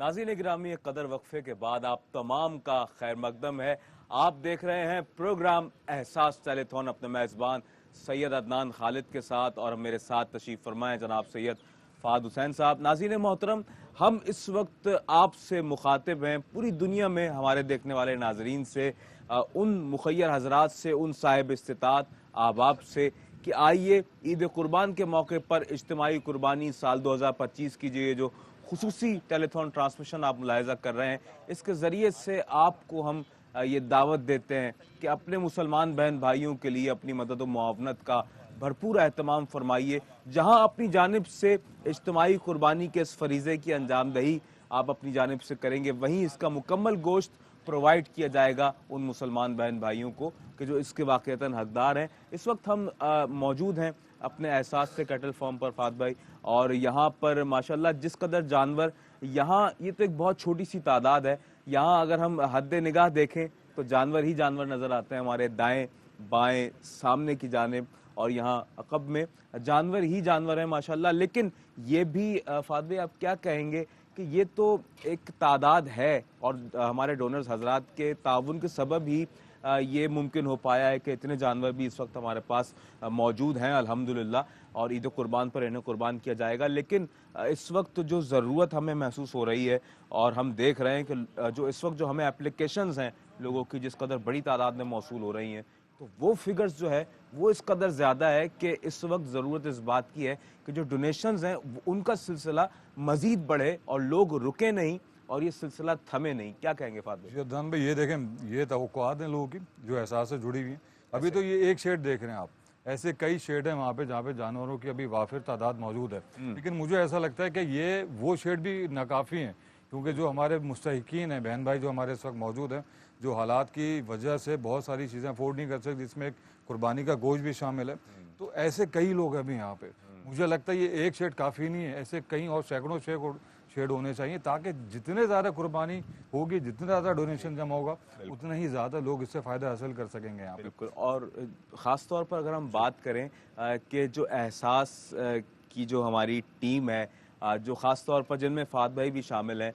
नाज़रीन गिरामी, एक कदर वक्फे के बाद आप तमाम का खैर मकदम है। आप देख रहे हैं प्रोग्राम एहसास टेलीथॉन अपने मेज़बान सैयद अदनान खालिद के साथ, और मेरे साथ तशरीफ़ फरमाए जनाब सैयद फ़ाद हुसैन साहब। नाज़रीन मोहतरम, हम इस वक्त आपसे मुखातिब हैं, पूरी दुनिया में हमारे देखने वाले नाजरीन से, उन मुखय्यर हजरात से, उन साहिब इस्तिताअत अहबाब से कि आइए ईद कुर्बान के मौके पर इज्तिमाई कुर्बानी साल 2025 की ये जो खुसूसी टेलीथॉन ट्रांसमिशन आप मुलाहिजा कर रहे हैं, इसके ज़रिए से आपको हम ये दावत देते हैं कि अपने मुसलमान बहन भाइयों के लिए अपनी मदद व मुआवनत का भरपूर एहतमाम फरमाइए। जहां अपनी जानिब से इज्तिमाई कुर्बानी के इस फरीज़े की अंजामदही आप अपनी जानिब से करेंगे, वहीं इसका मुकम्मल गोश्त प्रोवाइड किया जाएगा उन मुसलमान बहन भाइयों को कि जो इसके वाक़ईतन हकदार हैं। इस वक्त हम मौजूद हैं अपने एहसास से कैटल फार्म पर फ़ाद भाई, और यहाँ पर माशाल्लाह जिस कदर जानवर, यहाँ ये तो एक बहुत छोटी सी तादाद है, यहाँ अगर हम हद निगाह देखें तो जानवर ही जानवर नज़र आते हैं, हमारे दाएं बाएं सामने की जानिब और यहाँ अकब में जानवर ही जानवर हैं माशाल्लाह। लेकिन ये भी फ़ाद भाई, आप क्या कहेंगे कि ये तो एक तादाद है और हमारे डोनर्स हजरात के ताउन के सबब ही ये मुमकिन हो पाया है कि इतने जानवर भी इस वक्त हमारे पास मौजूद हैं अल्हम्दुलिल्लाह, और ईद कुर्बान पर इन्हें कुर्बान किया जाएगा। लेकिन इस वक्त जो ज़रूरत हमें महसूस हो रही है, और हम देख रहे हैं कि जो इस वक्त जो हमें एप्लीकेशंस हैं लोगों की जिस कदर बड़ी तादाद में मौसूल हो रही हैं, तो वो फिगर्स जो है वो इस कदर ज़्यादा है कि इस वक्त ज़रूरत इस बात की है कि जो डोनेशंस हैं उनका सिलसिला मज़ीद बढ़े और लोग रुके नहीं और ये सिलसिला थमे नहीं। क्या कहेंगे फादर? अदनान भाई, ये देखें, ये तवक्कुआत हैं लोगों की जो एहसास से जुड़ी हुई हैं। अभी तो ये एक शेड देख रहे हैं आप, ऐसे कई शेड हैं वहाँ पे जहाँ पे जानवरों की अभी वाफिर तादाद मौजूद है। लेकिन मुझे ऐसा लगता है कि ये वो शेड भी नाकाफ़ी हैं, क्योंकि जो हमारे मुस्तहिकीन हैं, बहन भाई जो हमारे इस वक्त मौजूद हैं, जो हालात की वजह से बहुत सारी चीज़ें अफोर्ड नहीं कर सकते, जिसमें एक कुर्बानी का गोश्त भी शामिल है, तो ऐसे कई लोग हैं अभी यहाँ पे। मुझे लगता है ये एक शेड काफ़ी नहीं है, ऐसे कई और सैकड़ों शेड होने चाहिए, ताकि जितने ज़्यादा कुर्बानी होगी, जितना ज़्यादा डोनेशन जमा होगा, उतना ही ज़्यादा लोग इससे फ़ायदा हासिल कर सकेंगे यहाँ पे। बिल्कुल। और ख़ास तौर पर अगर हम बात करें कि जो एहसास की जो हमारी टीम है, जो ख़ास तौर पर जिनमें फ़ाद भाई भी शामिल हैं,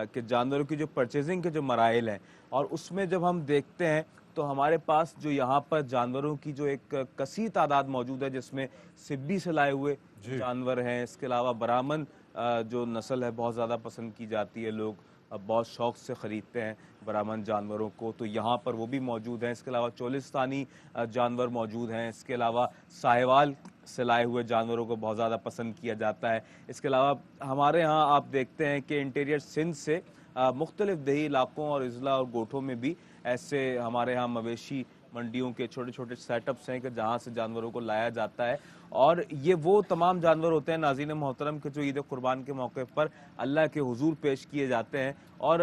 कि जानवरों की जो परचेजिंग के जो मराइल हैं, और उसमें जब हम देखते हैं तो हमारे पास जो यहाँ पर जानवरों की जो एक कसीर तादाद मौजूद है, जिसमें सिब्बी से लाए हुए जानवर हैं, इसके अलावा ब्राह्मण जो नस्ल है बहुत ज़्यादा पसंद की जाती है, लोग बहुत शौक़ से ख़रीदते हैं ब्राह्मण जानवरों को, तो यहाँ पर वो भी मौजूद हैं। इसके अलावा चोलिस्तानी जानवर मौजूद हैं, इसके अलावा साहिवाल से लाए हुए जानवरों को बहुत ज़्यादा पसंद किया जाता है। इसके अलावा हमारे यहाँ आप देखते हैं कि इंटीरियर सिंध से मुख्तलिफ दही इलाकों और अजला और गोठों में भी ऐसे हमारे यहाँ मवेशी मंडियों के छोटे छोटे सेटअप्स हैं कि जहाँ से जानवरों को लाया जाता है, और ये वो तमाम जानवर होते हैं नाज़रीन मोहतरम के जो ईद कुर्बान के मौके पर अल्लाह के हुजूर पेश किए जाते हैं, और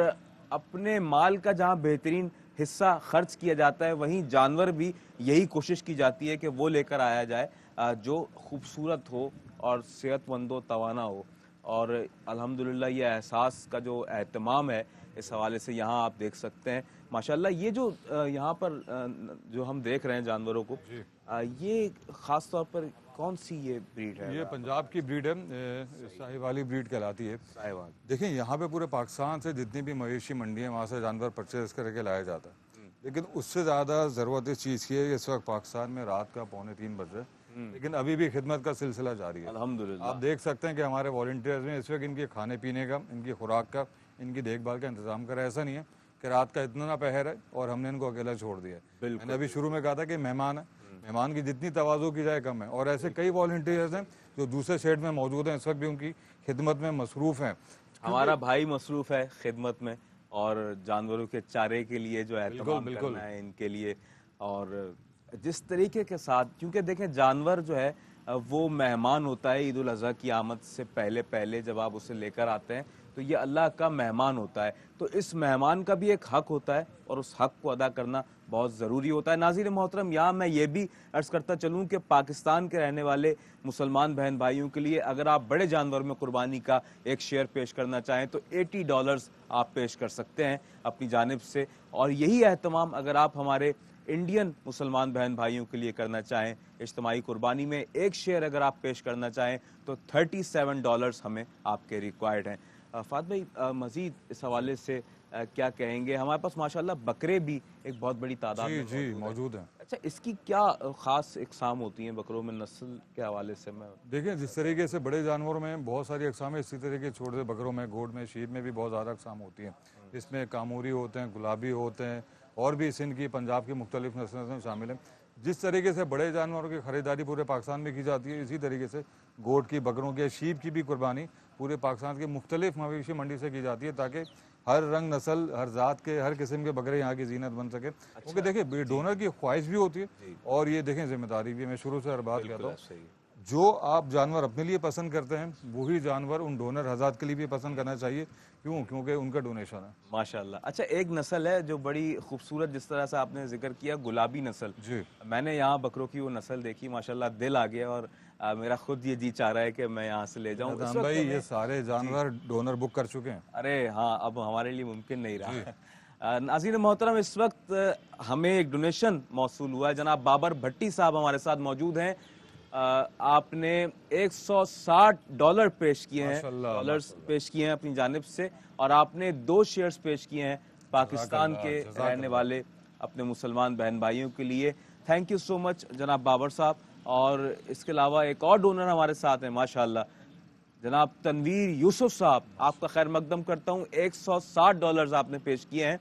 अपने माल का जहाँ बेहतरीन हिस्सा खर्च किया जाता है, वहीं जानवर भी यही कोशिश की जाती है कि वो लेकर आया जाए जो खूबसूरत हो और सेहतमंद हो, तवाना हो। और अल्हम्दुलिल्लाह ये एहसास का जो एहतमाम है, इस हवाले से यहाँ आप देख सकते हैं माशाल्लाह। ये जो यहाँ पर जो हम देख रहे हैं जानवरों को, ये ख़ास तौर पर कौन सी ये ब्रीड है? ये पंजाब की ब्रीड है, साहिवाली ब्रीड कहलाती है। साहिवाल। देखिए, यहाँ पे पूरे पाकिस्तान से जितनी भी मवेशी मंडी है, वहाँ से जानवर परचेज करके लाया जाता है। लेकिन उससे ज़्यादा ज़रूरत इस चीज़ की है कि इस वक्त पाकिस्तान में रात का 2:45 बज रहे हैं, लेकिन अभी भी खिदमत का सिलसिला जारी है। अल्हम्दुलिल्लाह। आप देख सकते हैं कि हमारे वॉलंटियर्स में इस वक्त इनके खाने पीने का, इनकी खुराक का, इनकी देखभाल का इंतजाम करा। ऐसा नहीं है कि रात का इतना ना पहर है और हमने इनको अकेला छोड़ दिया है। मैंने अभी शुरू में कहा था कि मेहमान है, मेहमान की जितनी तवाज़ो की जाए कम है। और ऐसे कई वॉलंटियर्स हैं जो दूसरे शेड में मौजूद हैं, इस वक्त भी उनकी खिदमत में मसरूफ़ हैं। हमारा भाई मसरूफ़ है खिदमत में और जानवरों के चारे के लिए जो एहतमाम करना है इनके लिए, और जिस तरीके के साथ, क्योंकि देखें जानवर जो है वो मेहमान होता है ईद उल अज़हा की आमद से पहले पहले, जब आप उसे लेकर आते हैं तो ये अल्लाह का मेहमान होता है, तो इस मेहमान का भी एक हक होता है और उस हक को अदा करना बहुत ज़रूरी होता है। नाज़रीन मोहतरम, यहाँ मैं ये भी अर्ज़ करता चलूँ कि पाकिस्तान के रहने वाले मुसलमान बहन भाइयों के लिए अगर आप बड़े जानवर में कुर्बानी का एक शेयर पेश करना चाहें तो $80 आप पेश कर सकते हैं अपनी जानिब से, और यही एहतमाम अगर आप हमारे इंडियन मुसलमान बहन भाइयों के लिए करना चाहें, इज्तिमाई कुर्बानी में एक शेयर अगर आप पेश करना चाहें तो $37 हमें आपके रिक्वायर्ड हैं। फात भाई मजीद इस हवाले से क्या कहेंगे? हमारे पास माशाल्लाह बकरे भी एक बहुत बड़ी तादाद जी में जी मौजूद हैं। अच्छा, इसकी क्या खास इकसाम होती हैं बकरों में नस्ल के हवाले से? मैं देखिए जिस तरीके से बड़े जानवरों में बहुत सारी अकसाम है, इसी तरीके छोटे बकरों में, गोट में, शीर में भी बहुत ज़्यादा अकसाम होती हैं। इसमें कामूरी होते हैं, गुलाबी होते हैं, और भी सिंध की, पंजाब की मुख्तलिफ नस्लें शामिल हैं। जिस तरीके से बड़े जानवरों की खरीदारी पूरे पाकिस्तान में की जाती है, इसी तरीके से गोट की, बकरों की, शीप की भी कुर्बानी पूरे पाकिस्तान की मुख्तलिफ मवेशी मंडी से की जाती है, ताकि हर रंग, नस्ल, हर ज़ात के, हर किस्म के बकरे यहाँ की जीनत बन सके। क्योंकि देखिए डोनर की ख्वाहिश भी होती है और ये देखें जिम्मेदारी भी। मैं शुरू से हर बात कहता हूँ, जो आप जानवर अपने लिए पसंद करते हैं वही जानवर उन डोनर हज़ात के लिए भी पसंद करना चाहिए। क्यों? क्योंकि उनका डोनेशन है। माशाल्लाह। अच्छा, एक नस्ल है जो बड़ी खूबसूरत, जिस तरह से आपने जिक्र किया, गुलाबी नस्ल। जी मैंने यहाँ बकरों की वो नस्ल देखी, माशाल्लाह दिल आ गया, और मेरा खुद ये जी चाह रहा है कि मैं यहाँ से ले जाऊँ। इस अदनान वक्त भाई, ये हमें सारे जानवर डोनर बुक कर चुके हैं। अरे हाँ, अब हमारे लिए मुमकिन नहीं रहा। नाज़रीन मोहतरम, इस वक्त हमें एक डोनेशन मौसूल हुआ है। जनाब बाबर भट्टी साहब हमारे साथ मौजूद हैं। आपने $160 पेश किए हैं, माशाल्लाह डॉलर्स माशाल्लाह। पेश किए हैं अपनी जानिब से, और आपने 2 शेयर्स पेश किए हैं पाकिस्तान जज़ाकल्लाह, के रहने जज़ाकल्लाह। वाले अपने मुसलमान बहन भाइयों के लिए। थैंक यू सो मच जनाब बाबर साहब। और इसके अलावा एक और डोनर हमारे साथ हैं माशाल्लाह, जनाब तनवीर यूसुफ साहब। आपका खैर मकदम करता हूँ। $160 आपने पेश किए हैं।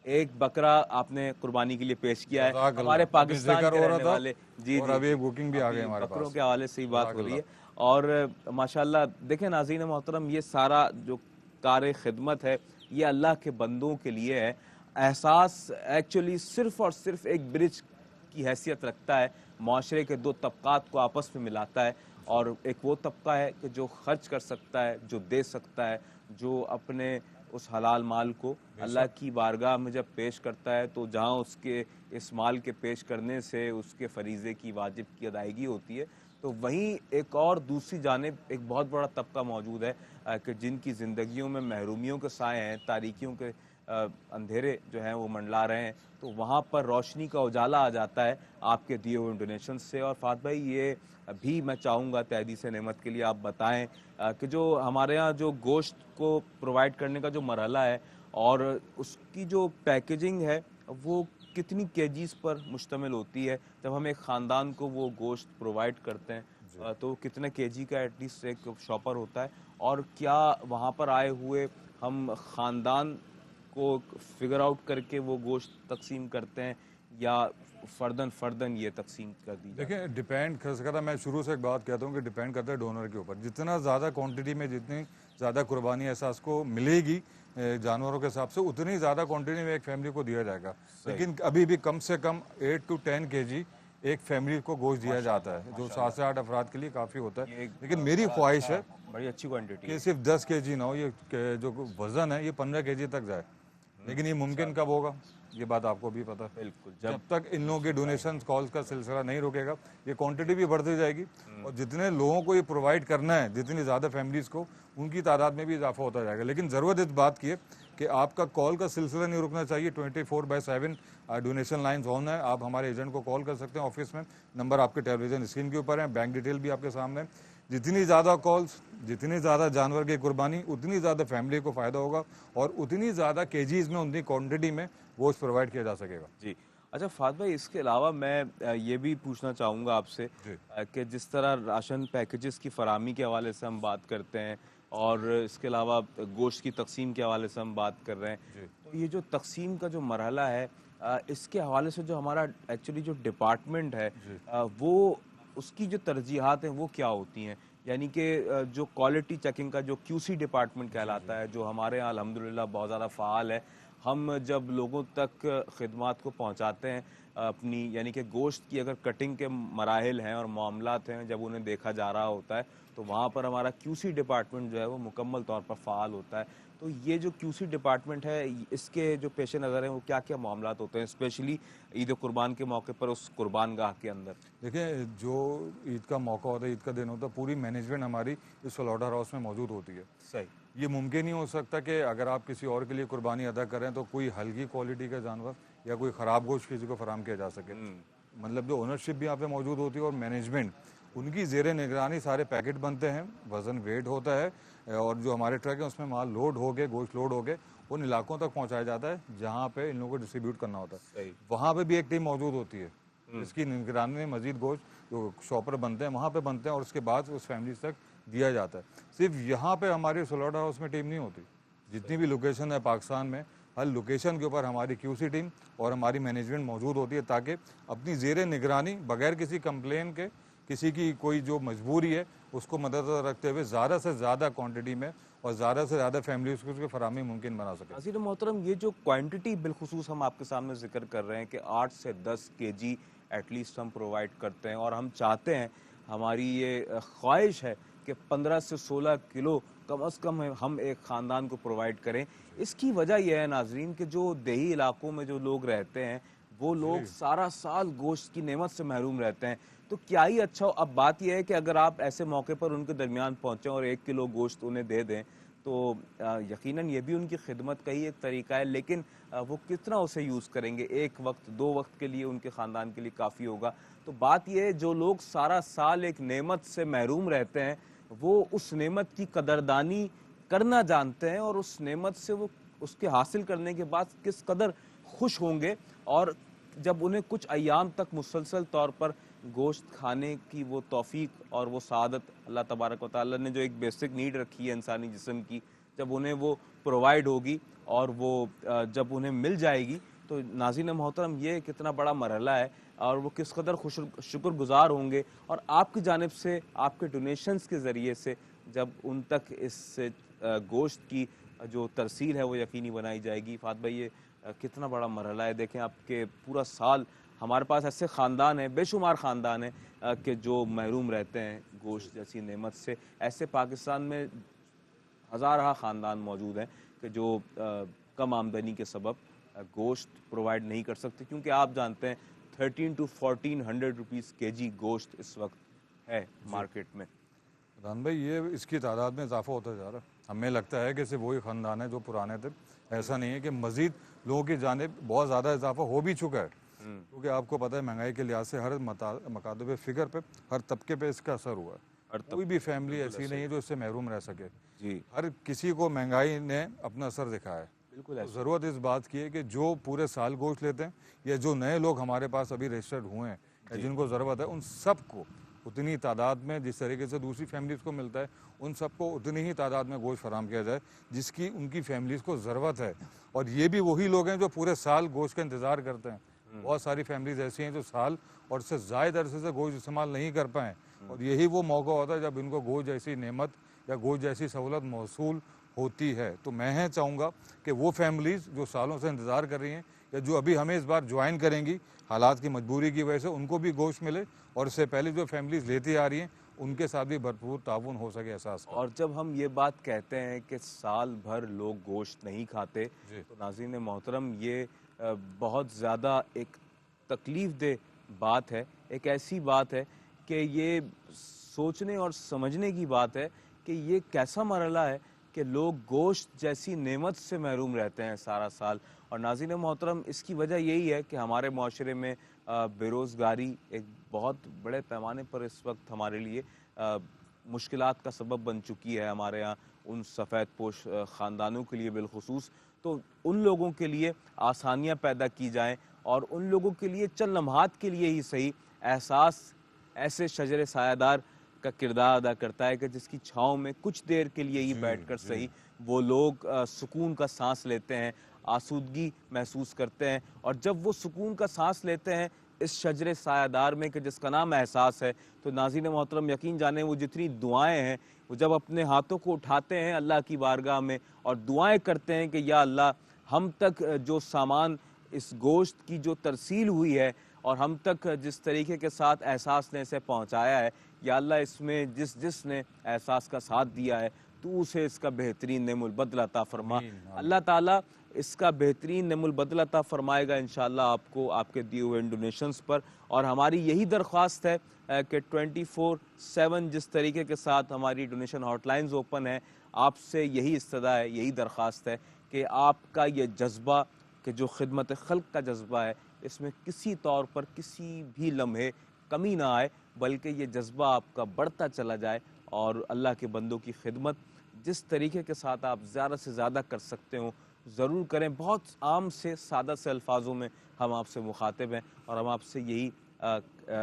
एक बकरा आपने कुर्बानी के लिए पेश किया है हमारे जज़ाकल्लाह। अभी पाकिस्तान जिक्र के हो रहा रहने था वाले। जी और जी अभी जी, बुकिंग भी आ गई अभी हमारे बकरों पास। के हवाले से ही बात हो रही जज़ाकल्लाह। है। और माशाल्लाह देखें नाज़रीन मोहतरम, ये सारा जो कार खिदमत है ये अल्लाह के बंदों के लिए है। एहसास एक्चुअली सिर्फ और सिर्फ एक ब्रिज की हैसियत रखता है, माशरे के दो तबकात को आपस में मिलाता है। और एक वो तबका है कि जो खर्च कर सकता है, जो दे सकता है, जो अपने उस हलाल माल को अल्लाह की बारगाह में जब पेश करता है, तो जहाँ उसके इस माल के पेश करने से उसके फरीज़े की, वाजिब की अदायगी होती है, तो वहीं एक और दूसरी जानिब एक बहुत बड़ा तबका मौजूद है कि जिनकी ज़िंदगियों में महरूमियों के साए हैं, तारीकियों के अंधेरे जो हैं वो मंडला रहे हैं, तो वहाँ पर रोशनी का उजाला आ जाता है आपके दिए हुए डोनेशन से। और फात भाई, ये भी मैं चाहूँगा तहदी से नेमत के लिए आप बताएं कि जो हमारे यहाँ जो गोश्त को प्रोवाइड करने का जो मरहला है और उसकी जो पैकेजिंग है, वो कितनी केजीज़ पर मुश्तमिल होती है? जब हम एक ख़ानदान को वो गोश्त प्रोवाइड करते हैं तो कितने केजी का एटलीस्ट एक शॉपर होता है? और क्या वहाँ पर आए हुए हम ख़ानदान को फिगर आउट करके वो गोश्त तकसीम करते हैं, या फर्दन फर्दन ये तकसीम कर दी जाती है? देखिए डिपेंड कर सकता, मैं शुरू से एक बात कहता हूँ कि डिपेंड करता है डोनर के ऊपर। जितना ज़्यादा क्वांटिटी में, जितनी ज़्यादा कुर्बानी एहसास को मिलेगी जानवरों के हिसाब से, उतनी ज़्यादा क्वांटिटी में एक फैमिली को दिया जाएगा। लेकिन अभी भी कम से कम 8 to 10 kg एक फैमिली को गोश्त दिया जाता है, जो 7 से 8 अफराद के लिए काफ़ी होता है। लेकिन मेरी ख्वाहिश है बड़ी अच्छी क्वांटिटी कि है। सिर्फ 10 kg ना हो, ये जो वज़न है ये 15 kg तक जाए। लेकिन ये मुमकिन कब होगा, ये बात आपको भी पता है। बिल्कुल, जब तक इन लोगों के डोनेशन कॉल्स का सिलसिला नहीं रुकेगा, ये क्वांटिटी भी बढ़ती जाएगी। और जितने लोगों को ये प्रोवाइड करना है, जितनी ज़्यादा फैमिलीज़ को, उनकी तादाद में भी इजाफा होता जाएगा। लेकिन ज़रूरत इस बात की है कि आपका कॉल का सिलसिला नहीं रुकना चाहिए। 24/7 डोनेशन लाइन्स ऑन है। आप हमारे एजेंट को कॉल कर सकते हैं ऑफिस में। नंबर आपके टेलीविजन स्क्रीन के ऊपर है, बैंक डिटेल भी आपके सामने है। जितनी ज़्यादा कॉल्स, जितनी ज़्यादा जानवर की कुर्बानी, उतनी ज़्यादा फैमिली को फ़ायदा होगा और उतनी ज़्यादा केजीज़ में, उतनी क्वांटिटी में गोश्त प्रोवाइड किया जा सकेगा। जी। अच्छा फात भाई, इसके अलावा मैं ये भी पूछना चाहूँगा आपसे कि जिस तरह राशन पैकेजेस की फराहमी के हवाले से हम बात करते हैं और इसके अलावा गोश्त की तकसीम के हवाले से हम बात कर रहे हैं, तो ये जो तकसीम का जो मरहला है, इसके हवाले से जो हमारा एक्चुअली जो डिपार्टमेंट है, वो उसकी जो तरजीहात हैं वो क्या होती हैं? यानी कि जो क्वालिटी चेकिंग का जो क्यूसी डिपार्टमेंट कहलाता है, जो हमारे यहाँ अल्हम्दुलिल्लाह बहुत ज़्यादा फ़ाल है। हम जब लोगों तक खिदमात को पहुँचाते हैं अपनी, यानी कि गोश्त की अगर कटिंग के मराहिल हैं और मामलात हैं, जब उन्हें देखा जा रहा होता है, तो वहाँ पर हमारा क्यूसी डिपार्टमेंट जो है वो मुकम्मल तौर पर फ़ाल होता है। तो ये जो क्यूसी डिपार्टमेंट है, इसके जो पेश नज़र हैं वो क्या क्या मामलात होते हैं, स्पेशली ईद कुर्बान के मौके पर उस कुर्बान गाह के अंदर? देखिए जो ईद का मौका होता है, ईद का दिन होता है, पूरी मैनेजमेंट हमारी इस स्लॉटर हाउस में मौजूद होती है। सही। ये मुमकिन नहीं हो सकता कि अगर आप किसी और के लिए कुर्बानी अदा करें तो कोई हल्की क्वालिटी का जानवर या कोई ख़राब गोश्त किसी को फराम किया जा सके। मतलब जो ओनरशिप भी यहाँ पे मौजूद होती है और मैनेजमेंट उनकी ज़ेरे निगरानी सारे पैकेट बनते हैं, वज़न वेट होता है और जो हमारे ट्रक है उसमें माल लोड हो के, गोश्त लोड हो के उन इलाकों तक पहुंचाया जाता है जहां पे इन लोगों को डिस्ट्रीब्यूट करना होता है। सही। वहां पे भी एक टीम मौजूद होती है, इसकी निगरानी में मजीद गोश्त जो शॉपर बनते हैं वहां पे बनते हैं और उसके बाद उस फैमिली तक दिया जाता है। सिर्फ यहाँ पे हमारी स्लॉटर हाउस में टीम नहीं होती, जितनी भी लोकेशन है पाकिस्तान में हर लोकेशन के ऊपर हमारी क्यूसी टीम और हमारी मैनेजमेंट मौजूद होती है ताकि अपनी ज़ेरे निगरानी बगैर किसी कंप्लेन के, किसी की कोई जो मजबूरी है उसको मद्देनजर रखते हुए ज़्यादा से ज़्यादा क्वांटिटी में और ज़्यादा से ज़्यादा फैमिलीज को उसकी फराहमी मुमकिन बना सके। नाज़रीन मोहतरम, ये जो क्वांटिटी बिलखुसूस हम आपके सामने जिक्र कर रहे हैं कि 8 से 10 केजी एटलीस्ट हम प्रोवाइड करते हैं और हम चाहते हैं, हमारी ये ख्वाहिश है कि 15 से 16 किलो कम अज़ कम हम एक ख़ानदान को प्रोवाइड करें। इसकी वजह यह है नाज़रीन कि जो देही इलाकों में जो लोग रहते हैं वो लोग सारा साल गोश्त की नेमत से महरूम रहते हैं। तो क्या ही अच्छा हो। अब बात यह है कि अगर आप ऐसे मौके पर उनके दरमियान पहुँचें और 1 किलो गोश्त उन्हें दे दें तो यकीनन ये भी उनकी खिदमत का ही एक तरीका है, लेकिन वो कितना उसे यूज़ करेंगे, एक वक्त 2 वक्त के लिए उनके ख़ानदान के लिए काफ़ी होगा। तो बात यह है, जो लोग सारा साल एक नेमत से महरूम रहते हैं वो उस नेमत की कदरदानी करना जानते हैं और उस नेमत से वो उसके हासिल करने के बाद किस कदर खुश होंगे। और जब उन्हें कुछ अय्याम तक मुसलसल तौर पर गोश्त खाने की वो तौफीक और वो सआदत अल्लाह तबारक व तआला ने जो एक बेसिक नीड रखी है इंसानी जिस्म की, जब उन्हें वो प्रोवाइड होगी और वो जब उन्हें मिल जाएगी तो नाज़रीन मोहतरम ये कितना बड़ा मरहला है और वो किस कदर शुक्रगुजार होंगे। और आपकी जानिब से आपके डोनेशंस के ज़रिए से जब उन तक इस गोश्त की जो तरसील है वो यकीनी बनाई जाएगी। फात भाई, ये कितना बड़ा मरहला है। देखें, आपके पूरा साल हमारे पास ऐसे ख़ानदान हैं, बेशुमार ख़ानदान हैं कि जो महरूम रहते हैं गोश्त जैसी नेमत से। ऐसे पाकिस्तान में हज़ारा ख़ानदान मौजूद हैं कि जो कम आमदनी के सबब गोश्त प्रोवाइड नहीं कर सकते, क्योंकि आप जानते हैं 1300 to 1400 रुपीज़ केजी गोश्त इस वक्त है मार्केट में। रान भाई, ये इसकी तादाद में इजाफा होता जा रहा है। हमें लगता है कि सिर्फ वही ख़ानदान है जो पुराने थे, ऐसा नहीं है कि मज़ीद लोगों की जानिब बहुत ज़्यादा इजाफा हो भी चुका है, क्योंकि आपको पता है महंगाई के लिहाज से हर मकातबे फ़िक्र पे, हर तबके पे इसका असर हुआ है। कोई भी फैमिली ऐसी नहीं है जो इससे महरूम रह सके जी। हर किसी को महंगाई ने अपना असर दिखाया है। बिल्कुल, तो ज़रूरत इस बात की है कि जो पूरे साल गोश्त लेते हैं या जो नए लोग हमारे पास अभी रजिस्टर्ड हुए हैं या जिनको ज़रूरत है, उन सबको उतनी तादाद में, जिस तरीके से दूसरी फैमिलीज़ को मिलता है, उन सबको उतनी ही तादाद में गोश्त फराम किया जाए जिसकी उनकी फैमिलीज़ को ज़रूरत है। और ये भी वही लोग हैं जो पूरे साल गोश्त का इंतज़ार करते हैं। बहुत सारी फैमिलीज़ ऐसी हैं जो साल और उससे ज़ायद अरसे से गोश्त इस्तेमाल नहीं कर पाएँ, और यही वो मौका होता है जब इनको गोश्त जैसी नेमत या गोश्त जैसी सहूलत मौसूल होती है। तो मैं चाहूँगा कि वो फैमिलीज़ जो सालों से इंतज़ार कर रही हैं या जो अभी हमें इस बार ज्वाइन करेंगी हालात की मजबूरी की वजह से, उनको भी गोश्त मिले, और इससे पहले जो फैमिलीज़ लेती आ रही हैं उनके साथ भी भरपूर ताउन हो सके एहसास। और जब हम ये बात कहते हैं कि साल भर लोग गोश्त नहीं खाते, तो नाज़रीन मोहतरम ये बहुत ज़्यादा एक तकलीफ़ दे बात है। एक ऐसी बात है कि ये सोचने और समझने की बात है कि ये कैसा मरहला है कि लोग गोश्त जैसी नेमत से महरूम रहते हैं सारा साल। और नाज़रीन मोहतरम, इसकी वजह यही है कि हमारे माशरे में बेरोज़गारी एक बहुत बड़े पैमाने पर इस वक्त हमारे लिए मुश्किलात का सबब बन चुकी है। हमारे यहाँ उन सफ़ेद पोश ख़ानदानों के लिए बिलखुसूस, तो उन लोगों के लिए आसानियाँ पैदा की जाएँ और उन लोगों के लिए चंद लम्हात के लिए ही सही एहसास ऐसे शजर सायादार का किरदार अदा करता है कि जिसकी छाँव में कुछ देर के लिए ही बैठकर सही वो लोग सुकून का सांस लेते हैं, आसूदगी महसूस करते हैं। और जब वो सुकून का सांस लेते हैं इस शजरे सायादार में कि जिसका नाम एहसास है, तो नाज़रीन मोहतरम यकीन जाने वो जितनी दुआएं हैं, वो जब अपने हाथों को उठाते हैं अल्लाह की बारगाह में और दुआएं करते हैं कि या अल्लाह, हम तक जो सामान इस गोश्त की जो तरसील हुई है और हम तक जिस तरीके के साथ एहसास ने इसे पहुँचाया है, या अल्लाह इसमें जिसने एहसास का साथ दिया है तो उसे इसका बेहतरीन नेमुल बदला अता फरमा। अल्लाह ताला इसका बेहतरीन नेमुल बदला अता फरमाएगा इंशाअल्लाह आपको, आपके दिए हुए डोनेशंस पर। और हमारी यही दरख्वास्त है कि 24/7 जिस तरीके के साथ हमारी डोनेशन हॉटलाइंस ओपन है, आपसे यही इस्तदा है, यही दरख्वास्त है कि आपका ये जज्बा कि जो खिदमत खल्क का जज्बा है, इसमें किसी तौर पर किसी भी लम्हे कमी ना आए। बल्कि ये जज्बा आपका बढ़ता चला जाए और अल्लाह के बंदों की खिदमत जिस तरीके के साथ आप ज़्यादा से ज़्यादा कर सकते हो ज़रूर करें। बहुत आम से सादा से अल्फाजों में हम आपसे मुखातिब हैं और हम आपसे यही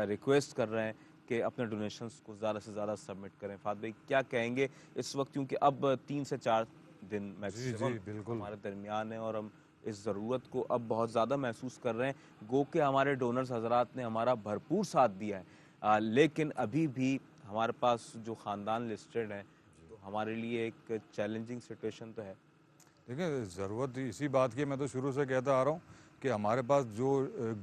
रिक्वेस्ट कर रहे हैं कि अपने डोनेशंस को ज़्यादा से ज़्यादा सबमिट करें। फात भाई क्या कहेंगे इस वक्त, क्योंकि अब 3 से 4 दिन मैच जी जी बिल्कुल। हमारे दरमियान है और हम इस ज़रूरत को अब बहुत ज़्यादा महसूस कर रहे हैं। गो के हमारे डोनर्स हजरात ने हमारा भरपूर साथ दिया है, लेकिन अभी भी हमारे पास जो ख़ानदान लिस्टेड है तो हमारे लिए एक चैलेंजिंग सिचुएशन तो है। देखिए ज़रूरत इसी बात की, मैं तो शुरू से कहता आ रहा हूँ कि हमारे पास जो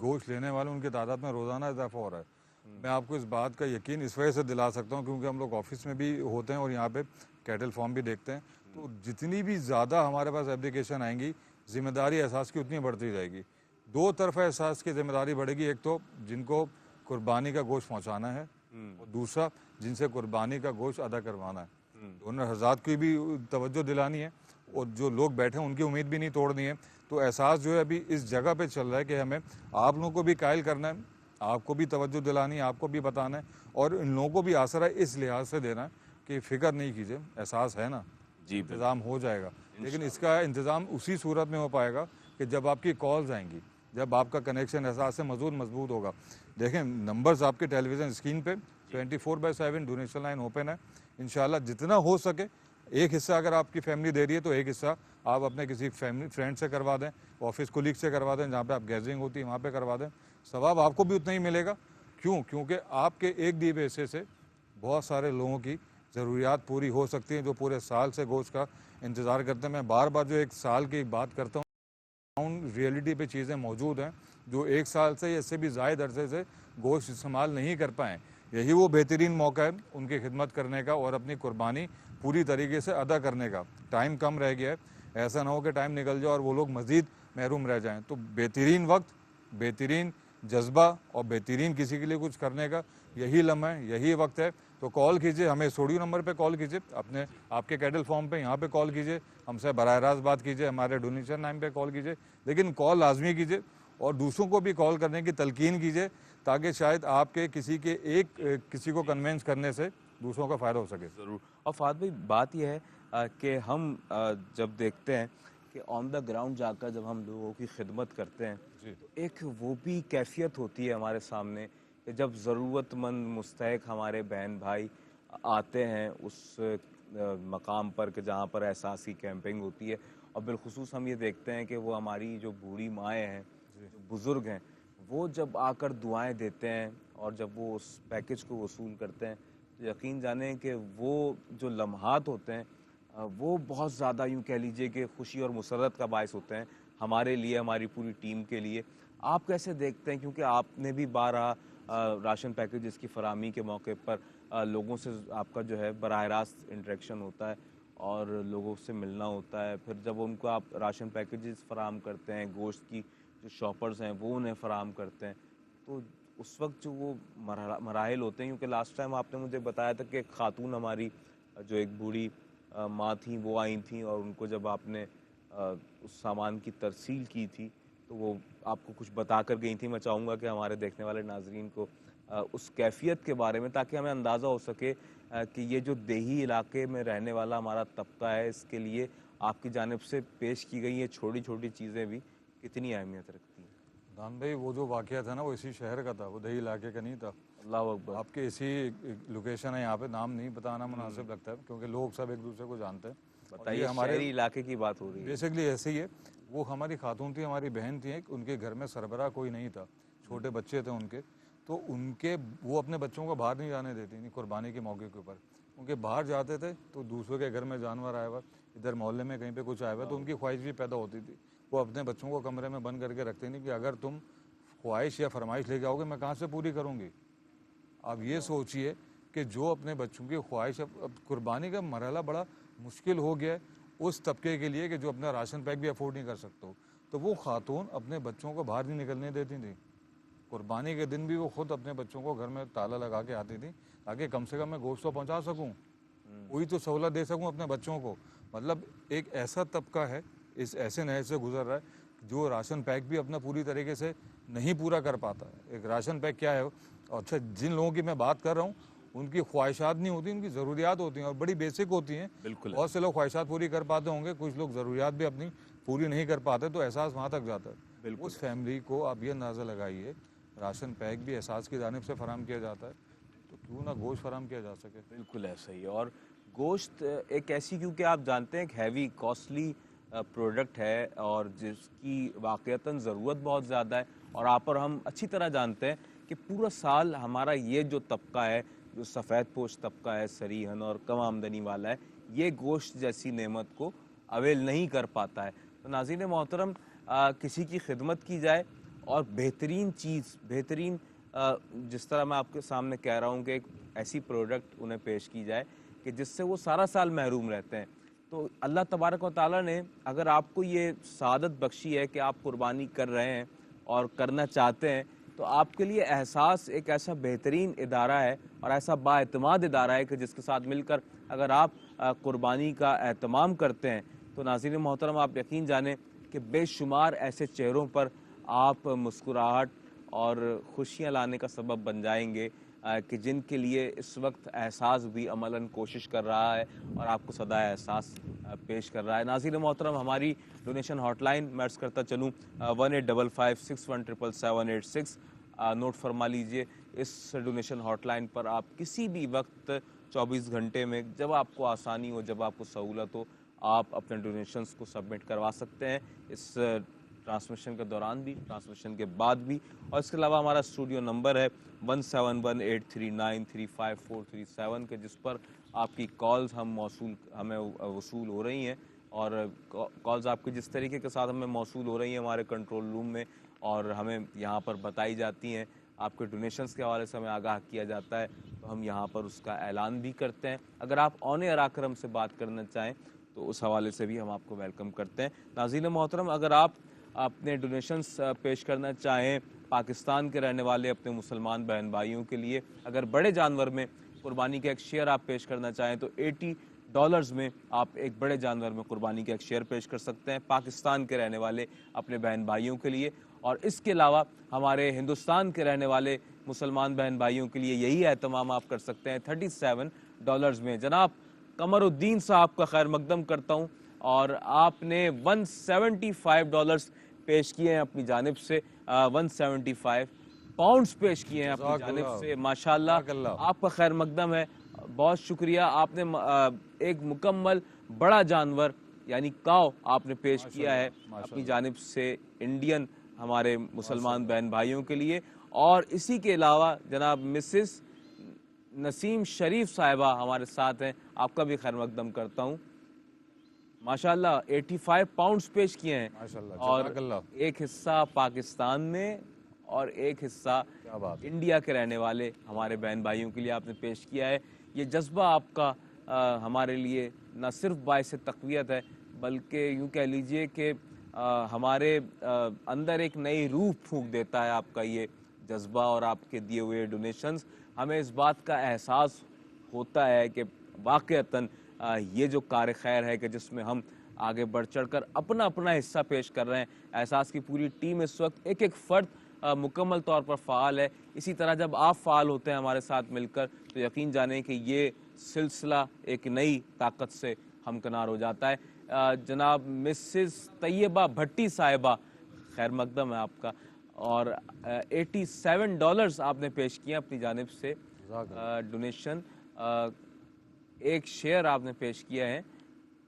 गोश्त लेने वाले उनकी तादाद में रोज़ाना इजाफा हो रहा है। मैं आपको इस बात का यकीन इस वजह से दिला सकता हूँ क्योंकि हम लोग ऑफिस में भी होते हैं और यहाँ पे कैटल फार्म भी देखते हैं। तो जितनी भी ज़्यादा हमारे पास एप्लीकेशन आएंगी, जिम्मेदारी एहसास की उतनी बढ़ती जाएगी। दो तरफा एहसास की जिम्मेदारी बढ़ेगी, एक तो जिनको कुर्बानी का गोश्त पहुँचाना है और दूसरा जिनसे कुर्बानी का गोश्त अदा करवाना है। दोनों हज़ात की भी तवज्जो दिलानी है और जो लोग बैठे हैं उनकी उम्मीद भी नहीं तोड़नी है। तो एहसास जो है अभी इस जगह पे चल रहा है कि हमें आप लोगों को भी कायल करना है, आपको भी तवज्जो दिलानी है, आपको भी बताना है और इन लोगों को भी आसरा इस लिहाज से देना है कि फ़िक्र नहीं कीजिए, एहसास है ना, जी इंतज़ाम हो जाएगा। लेकिन इसका इंतज़ाम उसी सूरत में हो पाएगा कि जब आपकी कॉल्स आएंगी, जब आपका कनेक्शन एहसास से मजबूत होगा। देखें नंबर्स आपके टेलीविज़न स्क्रीन पे 24/7 डोनेशन लाइन ओपन है। इंशाल्लाह जितना हो सके, एक हिस्सा अगर आपकी फैमिली दे रही है तो एक हिस्सा आप अपने किसी फैमिली फ्रेंड से करवा दें, ऑफिस कोलीग से करवा दें, जहाँ पे आप गैदरिंग होती है वहाँ पे करवा दें। सवाब आपको भी उतना ही मिलेगा। क्यों? क्योंकि आपके एक दिए हिस्से से बहुत सारे लोगों की ज़रूरियात पूरी हो सकती हैं जो पूरे साल से गोश्त का इंतज़ार करते हैं। मैं बार बार जो एक साल की बात करता हूँ, रियलिटी पे चीज़ें मौजूद हैं जो एक साल से या इससे भी ज़ायद अरसे से गोश्त इस्तेमाल नहीं कर पाएँ। यही वो बेहतरीन मौका है उनकी खिदमत करने का और अपनी कुर्बानी पूरी तरीके से अदा करने का। टाइम कम रह गया है, ऐसा ना हो कि टाइम निकल जाए और वो लोग मज़ीद महरूम रह जाएँ। तो बेहतरीन वक्त, बेहतरीन जज्बा और बेहतरीन किसी के लिए कुछ करने का यही लम्हा है, यही वक्त है। तो कॉल कीजिए, हमें स्टूडियो नंबर पे कॉल कीजिए, अपने आपके कैटल फॉर्म पे यहाँ पे कॉल कीजिए, हमसे बराह रास्त बात कीजिए, हमारे डोनेशन लाइन पे कॉल कीजिए, लेकिन कॉल लाजमी कीजिए और दूसरों को भी कॉल करने की तलकीन कीजिए ताकि शायद आपके किसी को कन्वेंस करने से दूसरों का फ़ायदा हो सके। ज़रूर। और फात भाई बात यह है कि हम जब देखते हैं कि ऑन द ग्राउंड जाकर जब हम लोगों की खिदमत करते हैं तो एक वो भी कैफियत होती है हमारे सामने कि जब ज़रूरतमंद मुस्तहक हमारे बहन भाई आते हैं उस मकाम पर कि जहाँ पर एहसासी कैंपिंग होती है और बिलखुसूस हम ये देखते हैं कि वो हमारी जो बूढ़ी माएँ हैं, जो बुज़ुर्ग हैं, वो जब आकर दुआएं देते हैं और जब वो उस पैकेज को वसूल करते हैं तो यकीन जानें कि वो जो लम्हात होते हैं वो बहुत ज़्यादा यूँ कह लीजिए कि खुशी और मुसर्रत का बायस होते हैं हमारे लिए, हमारी पूरी टीम के लिए। आप कैसे देखते हैं, क्योंकि आपने भी बारहा राशन पैकेजेस की फराहमी के मौके पर लोगों से आपका जो है बराह रास्त इंटरेक्शन होता है और लोगों से मिलना होता है। फिर जब उनको आप राशन पैकेजेस फराहम करते हैं, गोश्त की जो शॉपर्स हैं वो उन्हें फ़राहम करते हैं, तो उस वक्त जो वो मराहिल होते हैं, क्योंकि लास्ट टाइम आपने मुझे बताया था कि एक खातून हमारी जो एक बूढ़ी माँ थी वो आई थी और उनको जब आपने उस सामान की तरसील की थी तो वो आपको कुछ बता कर गई थी। मैं चाहूँगा कि हमारे देखने वाले नाजरीन को उस कैफियत के बारे में, ताकि हमें अंदाज़ा हो सके कि ये जो देही इलाके में रहने वाला हमारा तबका है, इसके लिए आपकी जानिब से पेश की गई ये छोटी छोटी चीज़ें भी कितनी अहमियत रखती हैं। दान भाई वो जो वाक़या था ना वो इसी शहर का था, वो दही इलाके का नहीं था। अल्लाह अकबर। आपके इसी लोकेशन है यहाँ पे, नाम नहीं बताना मुनासिब लगता है क्योंकि लोग सब एक दूसरे को जानते हैं। बताइए, हमारे शहरी इलाके की बात हो रही है। बेसिकली ऐसे ही है। वो हमारी खातून थी, हमारी बहन थी, एक उनके घर में सरबराह कोई नहीं था, छोटे बच्चे थे उनके, तो वो अपने बच्चों को बाहर नहीं जाने देती थी कुर्बानी के मौके के ऊपर। उनके बाहर जाते थे तो दूसरों के घर में जानवर आया हुआ, इधर मोहल्ले में कहीं पे कुछ आया हुआ, तो उनकी ख्वाहिश भी पैदा होती थी। वो अपने बच्चों को कमरे में बंद करके रखते नहीं कि अगर तुम ख्वाहिश या फरमाइश ले जाओगे मैं कहाँ से पूरी करूँगी। आप ये सोचिए कि जो अपने बच्चों की ख्वाहिश, अब कुर्बानी का मरहला बड़ा मुश्किल हो गया है उस तबके के लिए कि जो अपना राशन पैक भी अफोर्ड नहीं कर सकते हो, तो वो खातून अपने बच्चों को बाहर नहीं निकलने देती थी। कुर्बानी के दिन भी वो खुद अपने बच्चों को घर में ताला लगा के आती थी ताकि कम से कम मैं गोश्त तो पहुँचा सकूँ, कोई तो सहूलत दे सकूँ अपने बच्चों को। मतलब एक ऐसा तबका है इस ऐसे नहर से गुजर रहा है जो राशन पैक भी अपना पूरी तरीके से नहीं पूरा कर पाता है। एक राशन पैक क्या है अच्छा, जिन लोगों की मैं बात कर रहा हूँ उनकी ख्वाहिशात नहीं होती, उनकी ज़रूरियात होती हैं और बड़ी बेसिक होती हैं। बिल्कुल बहुत से लोग ख्वाहिशात पूरी कर पाते होंगे, कुछ लोग ज़रूरियात भी अपनी पूरी नहीं कर पाते, तो एहसास वहाँ तक जाता है। बिल्कुल उस फैमिली को आप ये अंदाज़ा लगाइए, राशन पैक भी एहसास की जानिब से फराहम किया जाता है, तो क्यों ना गोश्त फराहम किया जा सके। बिल्कुल ऐसा ही है। और गोश्त एक ऐसी, क्योंकि आप जानते हैं, एक हैवी कॉस्टली प्रोडक्ट है और जिसकी वाक़ईतन ज़रूरत बहुत ज़्यादा है। और आप और हम अच्छी तरह जानते हैं कि पूरा साल हमारा ये जो तबका है, जो सफ़ेद पोश तबका है, सरीहन और कम आमदनी वाला है, ये गोश्त जैसी नेमत को अवेल नहीं कर पाता है। तो नाज़रीन मोहतरम, किसी की खिदमत की जाए और बेहतरीन चीज़, बेहतरीन जिस तरह मैं आपके सामने कह रहा हूँ कि एक ऐसी प्रोडक्ट उन्हें पेश की जाए कि जिससे वो सारा साल महरूम रहते हैं। तो अल्लाह तबारक व तआला ने अगर आपको ये सादत बख्शी है कि आप कुर्बानी कर रहे हैं और करना चाहते हैं, तो आपके लिए एहसास एक ऐसा बेहतरीन इदारा है और ऐसा बाएतमाद इदारा है कि जिसके साथ मिलकर अगर आप कुर्बानी का एहतमाम करते हैं, तो नाज़रीन मोहतरम, आप यकीन जानें कि बेशुमार ऐसे चेहरों पर आप मुस्कुराहट और खुशियाँ लाने का सबब बन जाएंगे कि जिनके लिए इस वक्त एहसास भी अमलन कोशिश कर रहा है और आपको सदा एहसास पेश कर रहा है। नाज़रीन मोहतरम, हमारी डोनेशन हॉटलाइन मैं अर्ज़ करता चलूँ 1855617786, नोट फरमा लीजिए। इस डोनेशन हॉटलाइन पर आप किसी भी वक्त 24 घंटे में, जब आपको आसानी हो, जब आपको सहूलत हो, आप अपने डोनेशंस को सबमिट करवा सकते हैं, इस ट्रांसमिशन के दौरान भी, ट्रांसमिशन के बाद भी। और इसके अलावा हमारा स्टूडियो नंबर है 171839354337 के, जिस पर आपकी कॉल्स हमें वसूल हो रही हैं। और कॉल्स आपकी जिस तरीके के साथ हमें मौसूल हो रही हैं हमारे कंट्रोल रूम में और हमें यहाँ पर बताई जाती हैं, आपके डोनेशंस के हवाले से हमें आगाह किया जाता है, तो हम यहाँ पर उसका ऐलान भी करते हैं। अगर आप ऑन एयर आकर हमसे बात करना चाहें तो उस हवाले से भी हम आपको वेलकम करते हैं। नाज़रीन मोहतरम, अगर आप अपने डोनेशंस पेश करना चाहें पाकिस्तान के रहने वाले अपने मुसलमान बहन भाइयों के लिए, अगर बड़े जानवर में कुर्बानी का एक शेयर आप पेश करना चाहें तो $80 में आप एक बड़े जानवर में कुर्बानी का एक शेयर पेश कर सकते हैं पाकिस्तान के रहने वाले अपने बहन भाइयों के लिए। और इसके अलावा हमारे हिंदुस्तान के रहने वाले मुसलमान बहन भाइयों के लिए यही एहतमाम आप कर सकते हैं $37 में। जनाब कमरुद्दीन साहब का खैर मकदम करता हूँ, और आपने $175 पेश किए हैं अपनी जानिब से, 175 पाउंड्स पेश किए हैं अपनी जानिब से। माशाल्लाह, आपका खैर मकदम है, बहुत शुक्रिया। आपने एक मुकम्मल बड़ा जानवर यानी काव आपने पेश किया है अपनी जानिब से इंडियन हमारे मुसलमान बहन भाइयों के लिए। और इसी के अलावा जनाब मिसेस नसीम शरीफ साहिबा हमारे साथ हैं, आपका भी खैर मकदम करता हूँ। माशाल्लाह 85 पाउंड्स पेश किए हैं, और एक हिस्सा पाकिस्तान में और एक हिस्सा इंडिया के रहने वाले हमारे बहन भाइयों के लिए आपने पेश किया है। ये जज्बा आपका हमारे लिए न सिर्फ बाइस तक़वियत है, बल्कि यूँ कह लीजिए कि हमारे अंदर एक नई रूह फूंक देता है आपका ये जज्बा। और आपके दिए हुए डोनेशंस, हमें इस बात का एहसास होता है कि वाक़ईतन ये जो कार खैर है कि जिसमें हम आगे बढ़ चढ़ कर अपना अपना हिस्सा पेश कर रहे हैं। एहसास की पूरी टीम इस वक्त, एक एक फ़र्द मुकम्मल तौर पर फ़ाल है। इसी तरह जब आप फ़ाल होते हैं हमारे साथ मिलकर, तो यकीन जानें कि ये सिलसिला एक नई ताकत से हमकिनार हो जाता है। जनाब मिसेस तैयबा भट्टी साहिबा, खैर मकदम है आपका, और $87 आपने पेश किया अपनी जानिब से डोनेशन। एक शेयर आपने पेश किया है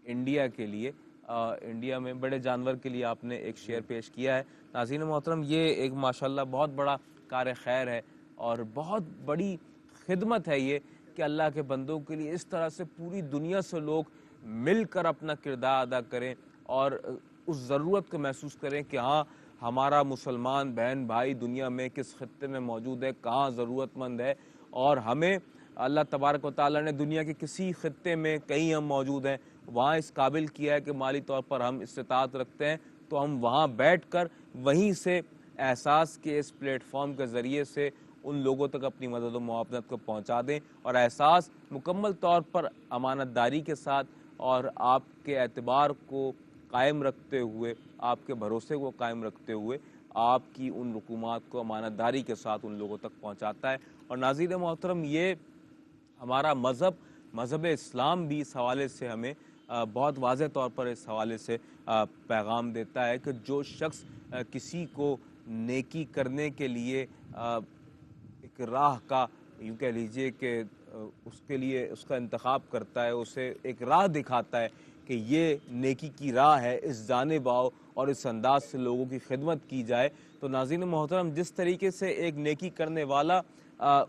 इंडिया के लिए, इंडिया में बड़े जानवर के लिए आपने एक शेयर पेश किया है। नाज़रीन मोहतरम, ये एक माशाल्लाह बहुत बड़ा कार खैर है और बहुत बड़ी खिदमत है ये कि अल्लाह के बंदों के लिए इस तरह से पूरी दुनिया से लोग मिलकर अपना किरदार अदा करें और उस ज़रूरत को महसूस करें कि हाँ, हमारा मुसलमान बहन भाई दुनिया में किस खित्ते में मौजूद है, कहाँ ज़रूरतमंद है, और हमें अल्लाह तबारक व तआला ने दुनिया के किसी खित्ते में कहीं हम मौजूद हैं वहाँ इस काबिल किया है कि माली तौर पर हम इस्तिताअत रखते हैं, तो हम वहाँ बैठकर वहीं से एहसास के इस प्लेटफॉर्म के ज़रिए से उन लोगों तक अपनी मदद व मुआवनत को पहुँचा दें, और एहसास मुकम्मल तौर पर अमानतदारी के साथ और आपके एतबार को कायम रखते हुए, आपके भरोसे को कायम रखते हुए आपकी उन रुकुमात को अमानतदारी के साथ उन लोगों तक पहुँचाता है। और नाज़रीन मोहतरम, ये हमारा मज़हब इस्लाम भी इस हवाले से हमें बहुत वाज़ेह तौर पर इस हवाले से पैगाम देता है कि जो शख्स किसी को नेकी करने के लिए एक राह का, यूँ कह लीजिए कि उसके लिए उसका इंतखाब करता है, उसे एक राह दिखाता है कि ये नेकी की राह है, इस जानिब आओ और इस अंदाज से लोगों की खिदमत की जाए। तो नाज़रीन मोहतरम, जिस तरीके से एक नेकी करने वाला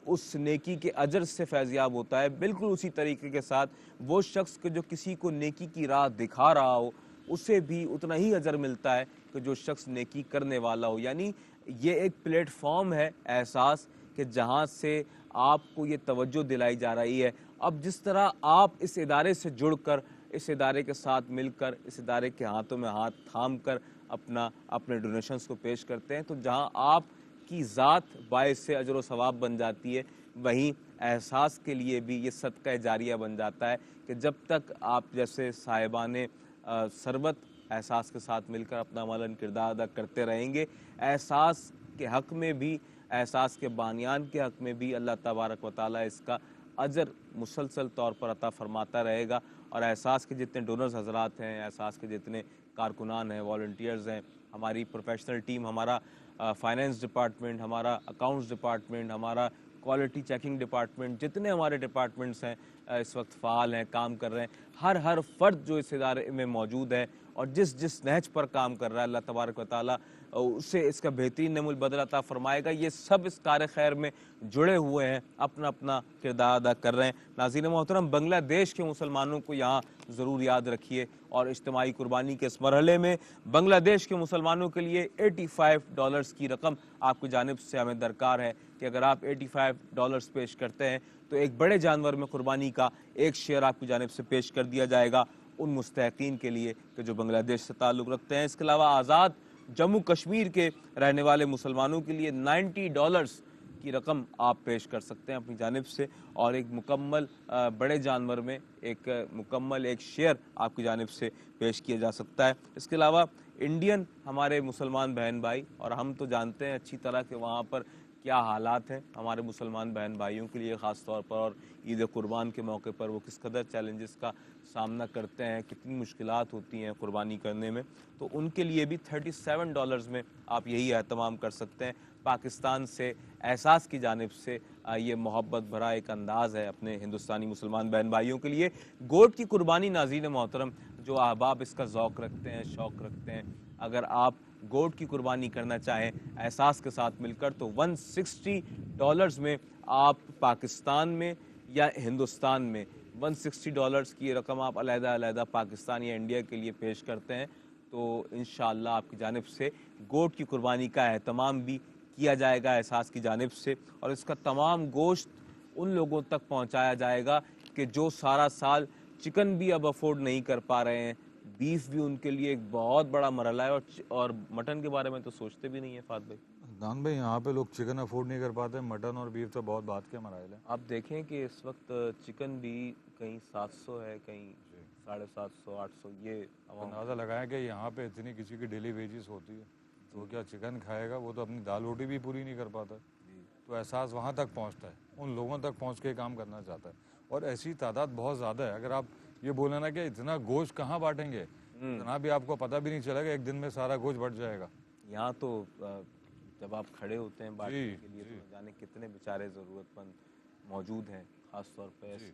उस नेकी के अजर से फैज़याब होता है, बिल्कुल उसी तरीके के साथ वो शख्स के जो किसी को नेकी की राह दिखा रहा हो, उसे भी उतना ही अजर मिलता है कि जो शख्स नेकी करने वाला हो। यानी ये एक प्लेटफॉर्म है एहसास कि जहाँ से आपको ये तवज्जो दिलाई जा रही है। अब जिस तरह आप इस इदारे से जुड़कर, इस इदारे के साथ मिलकर, इस इदारे के हाथों में हाथ थाम कर अपने डोनेशंस को पेश करते हैं, तो जहाँ आपकी ज़ात बाइस से अजर व सवाब बन जाती है, वहीं एहसास के लिए भी ये सदका जारिया बन जाता है कि जब तक आप जैसे साहिबाने सरबत एहसास के साथ मिलकर अपना अमलन किरदार अदा करते रहेंगे, एहसास के हक़ में भी, एहसास के बानियान के हक़ में भी अल्लाह तबारक व तआला इसका अजर मुसलसल तौर पर अता फरमाता रहेगा। और एहसास के जितने डोनर्स हज़रात हैं, एहसास के जितने कारकुनान हैं, वॉलंटियर्स हैं, हमारी प्रोफेशनल टीम, हमारा फाइनेंस डिपार्टमेंट, हमारा अकाउंट्स डिपार्टमेंट, हमारा क्वालिटी चेकिंग डिपार्टमेंट, जितने हमारे डिपार्टमेंट्स हैं इस वक्त फ़ाल हैं, काम कर रहे हैं, हर फ़र्द जो इस इदारे में मौजूद है और जिस नहज पर काम कर रहा है, अल्लाह तबारक व तआला उससे इसका बेहतरीन नमूल बदल अता फरमाएगा। ये सब इस कार खैर में जुड़े हुए हैं, अपना अपना किरदार अदा कर रहे हैं। नाज़रीन मोहतरम, बांग्लादेश के मुसलमानों को यहाँ ज़रूर याद रखिए और इज्तिमाई कुर्बानी के इस मरहले में बांग्लादेश के मुसलमानों के लिए $85 की रकम आपकी जानिब से हमें दरकार है कि अगर आप $85 पेश करते हैं तो एक बड़े जानवर में कुर्बानी का एक शेयर आपकी जानिब से पेश कर दिया जाएगा उन मुस्तहक़ीन के लिए कि जो बांग्लादेश से ताल्लुक़ रखते हैं। इसके अलावा आज़ाद जम्मू कश्मीर के रहने वाले मुसलमानों के लिए $90 की रकम आप पेश कर सकते हैं अपनी जानिब से और एक मुकम्मल बड़े जानवर में एक शेयर आपकी जानिब से पेश किया जा सकता है। इसके अलावा इंडियन हमारे मुसलमान बहन भाई, और हम तो जानते हैं अच्छी तरह के वहाँ पर क्या हालात हैं हमारे मुसलमान बहन भाइयों के लिए ख़ास तौर पर, और ईद कुर्बान के मौके पर वो किस कदर चैलेंजेस का सामना करते हैं, कितनी मुश्किलात होती हैं कुर्बानी करने में, तो उनके लिए भी $37 में आप यही एहतमाम कर सकते हैं। पाकिस्तान से एहसास की जानिब से ये मोहब्बत भरा एक अंदाज़ है अपने हिंदुस्तानी मुसलमान बहन भाइयों के लिए। गोट की कुर्बानी नाज़रीन मोहतरम, जो अहबाब इसका ज़ौक़ रखते हैं, शौक़ रखते हैं, अगर आप गोट की कुर्बानी करना चाहें एहसास के साथ मिलकर, तो $160 में आप पाकिस्तान में या हिंदुस्तान में $160 की रकम आप अलहदा पाकिस्तान या इंडिया के लिए पेश करते हैं, तो इंशाअल्लाह आपकी जानिब से गोट की कुर्बानी का एहतमाम भी किया जाएगा एहसास की जानिब से, और इसका तमाम गोश्त उन लोगों तक पहुंचाया जाएगा कि जो सारा साल चिकन भी अब अफोर्ड नहीं कर पा रहे हैं। बीफ भी उनके लिए एक बहुत बड़ा मरहला है, और मटन के बारे में तो सोचते भी नहीं है फात भाई। दान भाई, यहाँ पे लोग चिकन अफोर्ड नहीं कर पाते, मटन और बीफ तो बहुत बात के मराइल है। आप देखें कि इस वक्त चिकन भी कहीं 700 है, कहीं 750, 800, ये अंदाज़ा लगाया कि यहाँ पे इतनी किसी की डेली वेजेस होती है, तो क्या चिकन खाएगा? वो तो अपनी दाल रोटी भी पूरी नहीं कर पाता। तो एहसास वहाँ तक पहुँचता है, उन लोगों तक पहुँच के काम करना चाहता है, और ऐसी तादाद बहुत ज़्यादा है। अगर आप ये बोले ना कि इतना गोश्त कहाँ बांटेंगे, इतना भी आपको पता भी नहीं चलेगा, एक दिन में सारा गोश्त बढ़ जाएगा। यहाँ तो जब आप खड़े होते हैं बांटने के लिए, तो जाने कितने बेचारे ज़रूरतमंद मौजूद हैं, ख़ास तौर पर ऐसी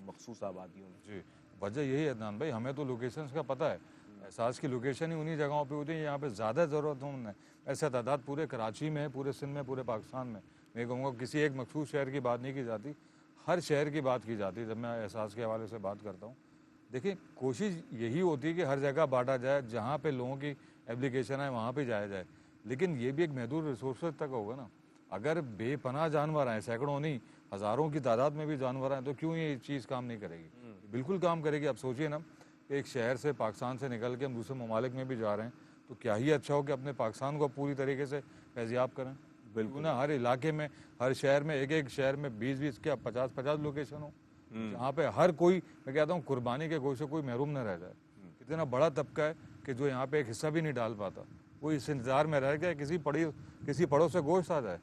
मखसूस आबादियों में। जी, वजह यही है अदनान भाई, हमें तो लोकेशंस का पता है, एहसास की लोकेशन ही उन्हीं जगहों पे होती है यहाँ पे ज़्यादा ज़रूरतमंद है। ऐसा तादाद पूरे कराची में है, पूरे सिंध में, पूरे पाकिस्तान में। मैं कहूँगा किसी एक मखसूस शहर की बात नहीं की जाती, हर शहर की बात की जाती है जब मैं एहसास के हवाले से बात करता हूँ। देखिए, कोशिश यही होती है कि हर जगह बांटा जाए, जहाँ पे लोगों की एप्लीकेशन है वहाँ पे जाया जाए, लेकिन ये भी एक महदूद रिसोर्स तक होगा ना। अगर बेपनाह जानवर हैं, सैकड़ों नहीं हज़ारों की तादाद में भी जानवर हैं, तो क्यों ये चीज़ काम नहीं करेगी? बिल्कुल काम करेगी। अब सोचिए ना, एक शहर से, पाकिस्तान से निकल के हम दूसरे ममालिक में भी जा रहे हैं, तो क्या ही अच्छा हो कि अपने पाकिस्तान को पूरी तरीके से फैज़याब करें। बिल्कुल ना, हर इलाके में, हर शहर में, एक शहर में 20-20 क्या 50-50 लोकेशन हो, जहाँ पे हर कोई, मैं कहता हूँ, कुर्बानी के गोश्त से कोई महरूम न रह जाए। इतना बड़ा तबका है कि जो यहाँ पे एक हिस्सा भी नहीं डाल पाता, वो इस इंतजार में रह गए किसी पड़ोस से गोश्त आ जाए।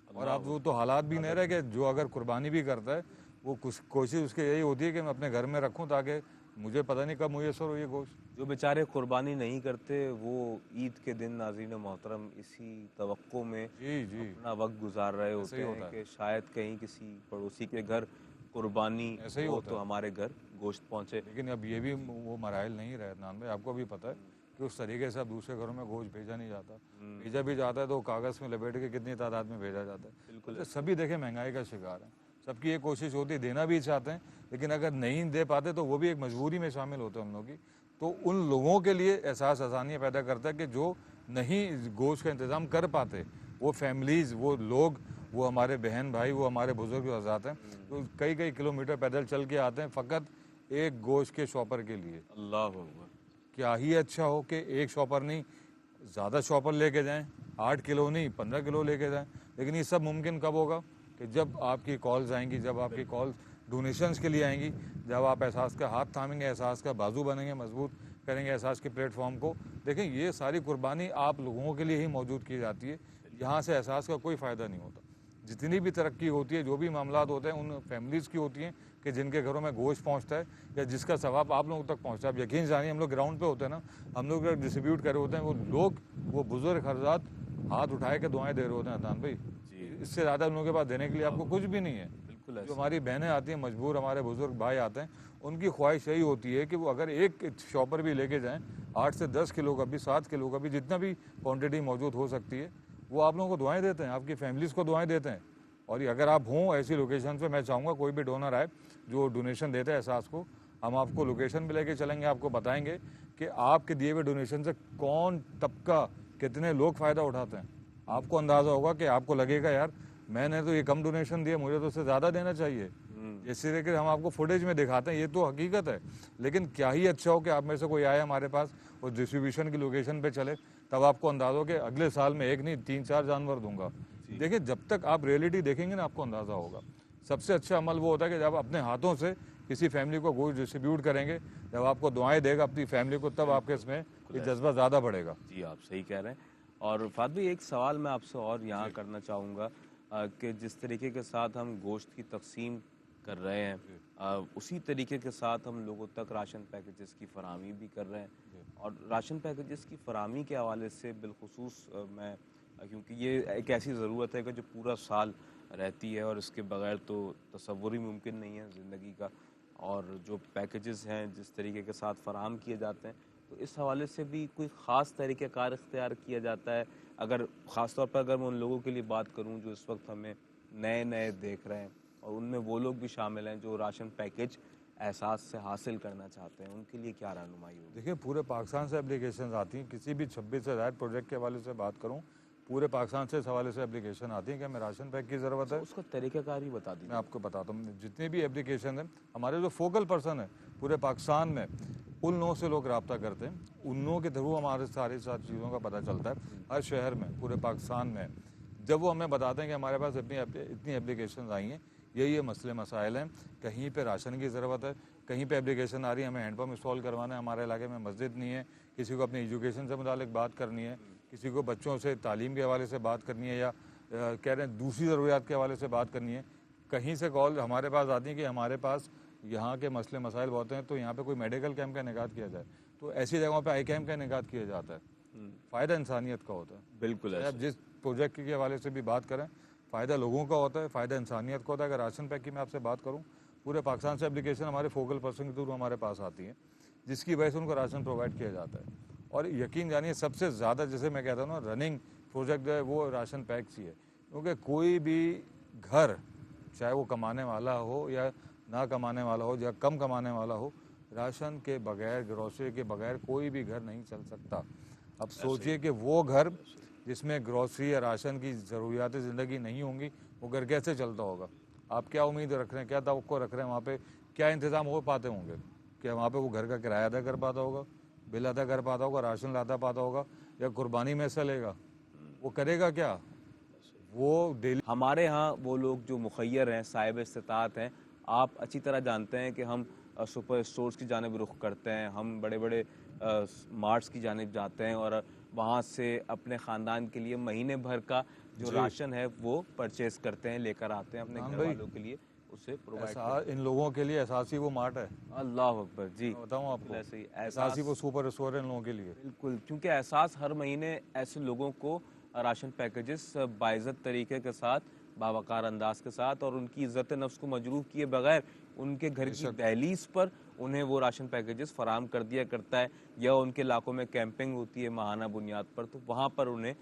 और अब वो तो हालात भी नहीं रहे कि जो अगर कुर्बानी भी करता है वो कुछ कोशिश उसकी यही होती है कि मैं अपने घर में रखूं ताकि मुझे पता नहीं कब मुयसर हो ये गोश्त। जो बेचारे कुर्बानी नहीं करते वो ईद के दिन नाज़रीन मोहतरम इसी तवक्को में जी जी, अपना वक्त गुजार रहे ऐसे होते ही हैं होता है, कि शायद कहीं किसी पड़ोसी के घर कुर्बानी ऐसे ही हो होता तो है। हमारे घर गोश्त पहुंचे। लेकिन अब ये भी वो मराइल नहीं रहे अदनान भाई, आपको भी पता है कि उस तरीके से अब दूसरे घरों में गोश्त भेजा नहीं जाता। भेजा भी जाता है तो कागज़ में लपेट के कितनी तादाद में भेजा जाता है। बिल्कुल तो सभी देखें महंगाई का शिकार है, सबकी ये कोशिश होती है, देना भी चाहते हैं लेकिन अगर नहीं दे पाते तो वो भी एक मजबूरी में शामिल होते हैं उन लोगों की। तो उन लोगों के लिए एहसास आसानियाँ पैदा करता है कि जो नहीं गोश्त का इंतज़ाम कर पाते, वो फैमिलीज़, वो लोग, वो हमारे बहन भाई, वो हमारे बुजुर्ग जो आज़ाद हैं, तो कई कई किलोमीटर पैदल चल के आते हैं फ़कत एक गोश्त के शॉपर के लिए। अल्लाह अकबर। क्या ही अच्छा हो कि एक शॉपर नहीं, ज़्यादा शॉपर लेके जाएं, 8 किलो नहीं 15 किलो लेके जाएं। लेकिन ये सब मुमकिन कब होगा कि जब आपकी कॉल्स आएंगी, जब आपकी कॉल्स डोनेशंस के लिए आएंगी, जब आप एहसास का हाथ थामेंगे, एहसास का बाजू बनेंगे, मजबूत करेंगे एहसास के प्लेटफॉर्म को। देखें ये सारी कुर्बानी आप लोगों के लिए ही मौजूद की जाती है, यहाँ से एहसास का कोई फ़ायदा नहीं होता। जितनी भी तरक्की होती है, जो भी मामलात होते हैं, उन फैमिलीज़ की होती हैं कि जिनके घरों में गोश्त पहुंचता है या जिसका सवाब आप लोगों तक पहुंचता है। आप यकीन जानिए, हम लोग ग्राउंड पे होते हैं ना, हम लोग डिस्ट्रीब्यूट कर रहे होते हैं, वो लोग, वो बुजुर्ग हज़रात हाथ उठाए के दुआएं दे रहे होते हैं अदनान भाई। इससे ज़्यादा उन लोगों के पास देने के लिए आपको कुछ भी नहीं है। बिल्कुल जो हमारी बहनें आती हैं मजबूर, हमारे बुजुर्ग भाई आते हैं, उनकी ख्वाहिश यही होती है कि वो अगर एक शॉपर भी लेके जाएँ, 8 से 10 किलो का भी, 7 किलो का भी, जितना भी क्वान्टिटी मौजूद हो सकती है, वो आप लोगों को दुआएं देते हैं, आपकी फैमिलीज़ को दुआएं देते हैं। और ये अगर आप हों ऐसी लोकेशन पे, मैं चाहूँगा कोई भी डोनर आए जो डोनेशन देते हैं एहसास को, हम आपको लोकेशन पे लेके चलेंगे, आपको बताएंगे कि आपके दिए हुए डोनेशन से कौन तबका, कितने लोग फ़ायदा उठाते हैं। आपको अंदाज़ा होगा कि आपको लगेगा यार मैंने तो ये कम डोनेशन दिया, मुझे तो उससे ज़्यादा देना चाहिए। इसी तरीके से हम आपको फुटेज में दिखाते हैं, ये तो हकीकत है। लेकिन क्या ही अच्छा हो कि आप में से कोई आए हमारे पास और डिस्ट्रीब्यूशन की लोकेशन पे चले, तब आपको अंदाज़ा हो कि अगले साल में एक नहीं 3-4 जानवर दूंगा। देखिए जब तक आप रियलिटी देखेंगे ना आपको अंदाज़ा होगा। सबसे अच्छा अमल वो होता है कि जब अपने हाथों से किसी फैमिली को गोश्त डिस्ट्रीब्यूट करेंगे, जब आपको दुआएं देगा अपनी फैमिली को, तब आपके इसमें ये जज्बा ज़्यादा बढ़ेगा। जी आप सही कह रहे हैं। और फात भाई एक सवाल मैं आपसे और यहाँ करना चाहूँगा कि जिस तरीके के साथ हम गोश्त की तकसीम कर रहे हैं, उसी तरीके के साथ हम लोगों तक राशन पैकेजेस की फराहमी भी कर रहे हैं। और राशन पैकेजेस की फराहमी के हवाले से बिलखुसूस मैं, क्योंकि ये एक ऐसी ज़रूरत है कि जो पूरा साल रहती है और इसके बगैर तो तसव्वुर ही मुमकिन नहीं है ज़िंदगी का। और जो पैकेजेस हैं जिस तरीके के साथ फराहम किए जाते हैं, तो इस हवाले से भी कोई ख़ास तरीक़ेकार इख्तियार किया जाता है? अगर ख़ास तौर पर अगर मैं उन लोगों के लिए बात करूं जो इस वक्त हमें नए नए देख रहे हैं, और उनमें वो लोग भी शामिल हैं जो राशन पैकेज एहसास से हासिल करना चाहते हैं, उनके लिए क्या रहनुमाई होगी? देखिए पूरे पाकिस्तान से एप्लीकेशन आती हैं, किसी भी 26 से ज़ायद प्रोजेक्ट के हवाले से बात करूँ, पूरे पाकिस्तान से इस हवाले से एप्लीकेशन आती है कि हमें राशन पैक की ज़रूरत है। उसका तरीक़ाकार ही बता मैं दीजिए। आपको बताता हूँ, जितनी भी एप्लीकेशन है, हमारे जो फोकल पर्सन है पूरे पाकिस्तान में, उन लोगों से लोग रब्ता करते हैं, उन लोगों के थ्रू हमारे सारी चीज़ों का पता चलता है हर शहर में, पूरे पाकिस्तान में। जब वो हमें बताते हैं कि हमारे पास इतनी एप्लीकेशन आई हैं, ये मसले मसाइल हैं, कहीं पे राशन की ज़रूरत है, कहीं पे एप्लीकेशन आ रही है हमें हैंडपम्प इंस्टॉल करवाना है, हमारे इलाके में मस्जिद नहीं है, किसी को अपनी एजुकेशन से मुतालिक बात करनी है, किसी को बच्चों से तालीम के हवाले से बात करनी है, या कह रहे हैं दूसरी ज़रूरियात के हवाले से बात करनी है, कहीं से कॉल हमारे पास आती है कि हमारे पास यहाँ के मसले मसाइल बहुत हैं, तो यहाँ पे कोई मेडिकल कैंप का इनेकाद किया जाए। तो ऐसी जगहों पे आई कैंप का इनेकाद किया जाता है। फ़ायदा इंसानियत का होता है। बिल्कुल आप जिस प्रोजेक्ट के हवाले से भी बात करें, फ़ायदा लोगों का होता है, फ़ायदा इंसानियत का होता है। अगर राशन पैक की मैं आपसे बात करूँ, पूरे पाकिस्तान से एप्लीकेशन हमारे फोकल पर्सन के थ्रू हमारे पास आती है, जिसकी वजह से उनको राशन प्रोवाइड किया जाता है। और यकीन जानिए सबसे ज़्यादा, जैसे मैं कहता हूँ ना, रनिंग प्रोजेक्ट जो है वो राशन पैक्स ही है। क्योंकि कोई भी घर, चाहे वो कमाने वाला हो या ना कमाने वाला हो या कम कमाने वाला हो, राशन के बगैर, ग्रोसरी के बगैर कोई भी घर नहीं चल सकता। अब सोचिए कि वो घर जिसमें ग्रोसरी या राशन की ज़रूरियात ज़िंदगी नहीं होंगी, वो घर कैसे चलता होगा? आप क्या उम्मीद रख रहे हैं, क्या तवक्को रख रहे हैं? वहाँ पे क्या इंतज़ाम हो पाते होंगे? क्या वहाँ पे वो घर का किराया अदा कर पाता होगा, बिल अदा कर पाता होगा, राशन लाता पाता होगा, या कुर्बानी में हिस्सा लेगा? वो करेगा क्या? वो डेली हमारे यहाँ वो लोग जो मुखय्यर हैं, साहिब इस्तिताअत हैं, आप अच्छी तरह जानते हैं कि हम सुपर स्टोर्स की जानिब रुख करते हैं, हम बड़े बड़े मार्ट्स की जानिब जाते हैं और वहाँ से अपने ख़ानदान के लिए महीने भर का जो राशन है वो परचेज करते हैं, लेकर आते हैं अपने घर वालों के लिए, उसे प्रोवाइड करते इन लोगों के लिए एहसासी वो मार्ट है। हैं। अल्लाह अकबर जी, मैं बताऊं आपको, ऐसे ही एहसासी वो सुपर स्टोर है इन लोगों के लिए। बिल्कुल, क्योंकि एहसास हर महीने ऐसे लोगों को राशन पैकेजेस बाइज़्ज़त तरीके के साथ, बावकार अंदाज के साथ और उनकी इज़्ज़त नफ्स को मजरूह किए बगैर उनके घर की दहलीज पर उन्हें वो राशन पैकेजेस फराहम कर दिया करता है, या उनके इलाकों में कैंपिंग होती है माहाना बुनियाद पर, तो वहाँ पर उन्हें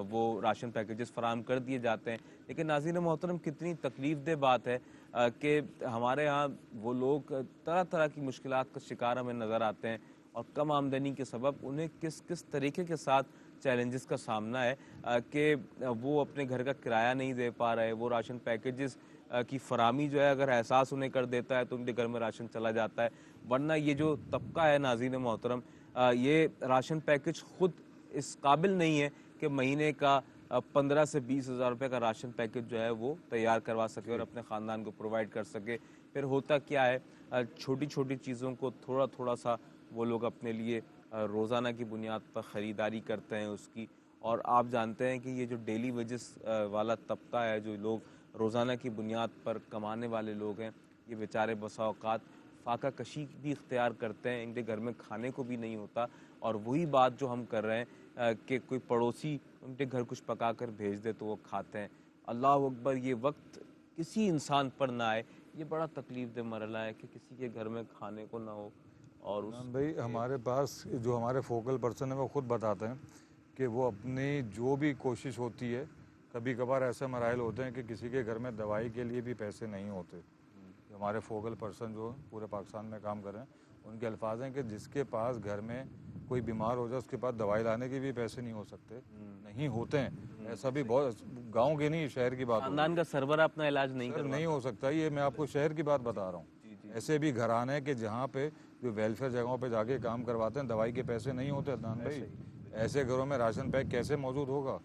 वो राशन पैकेजेस फराहम कर दिए जाते हैं। लेकिन नाज़रीन मोहतरम, कितनी तकलीफ दह बात है कि हमारे यहाँ वो लोग तरह तरह की मुश्किलात का शिकार हमें नज़र आते हैं, और कम आमदनी के सबब उन्हें किस किस तरीके के साथ चैलेंजेस का सामना है कि वो अपने घर का किराया नहीं दे पा रहे। वो राशन पैकेजेस की फराहमी जो है, अगर एहसास उन्हें कर देता है तो उनके घर में राशन चला जाता है, वरना ये जो तबका है नाज़रीन मोहतरम, ये राशन पैकेज ख़ुद इस काबिल नहीं है कि महीने का 15 से 20 हज़ार रुपये का राशन पैकेज जो है वो तैयार करवा सके और अपने ख़ानदान को प्रोवाइड कर सके। फिर होता क्या है, छोटी छोटी चीज़ों को थोड़ा थोड़ा सा वो लोग अपने लिए रोज़ाना की बुनियाद पर ख़रीदारी करते हैं उसकी। और आप जानते हैं कि ये जो डेली वेजेस वाला तबका है, जो लोग रोज़ाना की बुनियाद पर कमाने वाले लोग हैं, ये बेचारे बसा औक़ात फाका कशी भी इख्तियार करते हैं, इनके घर में खाने को भी नहीं होता। और वही बात जो हम कर रहे हैं कि कोई पड़ोसी उनके घर कुछ पका कर भेज दे तो वो खाते हैं। अल्लाह अकबर, ये वक्त किसी इंसान पर ना आए, ये बड़ा तकलीफ दह मरला है कि किसी के घर में खाने को ना हो। और उस भाई हमारे पास जो हमारे फोकल पर्सन है वो खुद बताते हैं कि वो अपनी जो भी कोशिश होती है, कभी कभार ऐसे मराइल होते हैं कि किसी के घर में दवाई के लिए भी पैसे नहीं होते। हमारे फोकल पर्सन जो पूरे पाकिस्तान में काम कर रहे हैं, उनके अल्फाज हैं कि जिसके पास घर में कोई बीमार हो जाए उसके पास दवाई लाने के भी पैसे नहीं हो सकते, नहीं होते हैं। ऐसा भी बहुत गांव के नहीं, शहर की बात खानदान का सरबरा अपना इलाज नहीं हो सकता। ये मैं आपको शहर की बात बता रहा हूँ। ऐसे भी घराने हैं कि जहाँ पे जो वेलफेयर जगहों पे जाके काम करवाते हैं, दवाई के पैसे नहीं होते। अदनान भाई, ऐसे घरों में राशन पैक कैसे मौजूद होगा,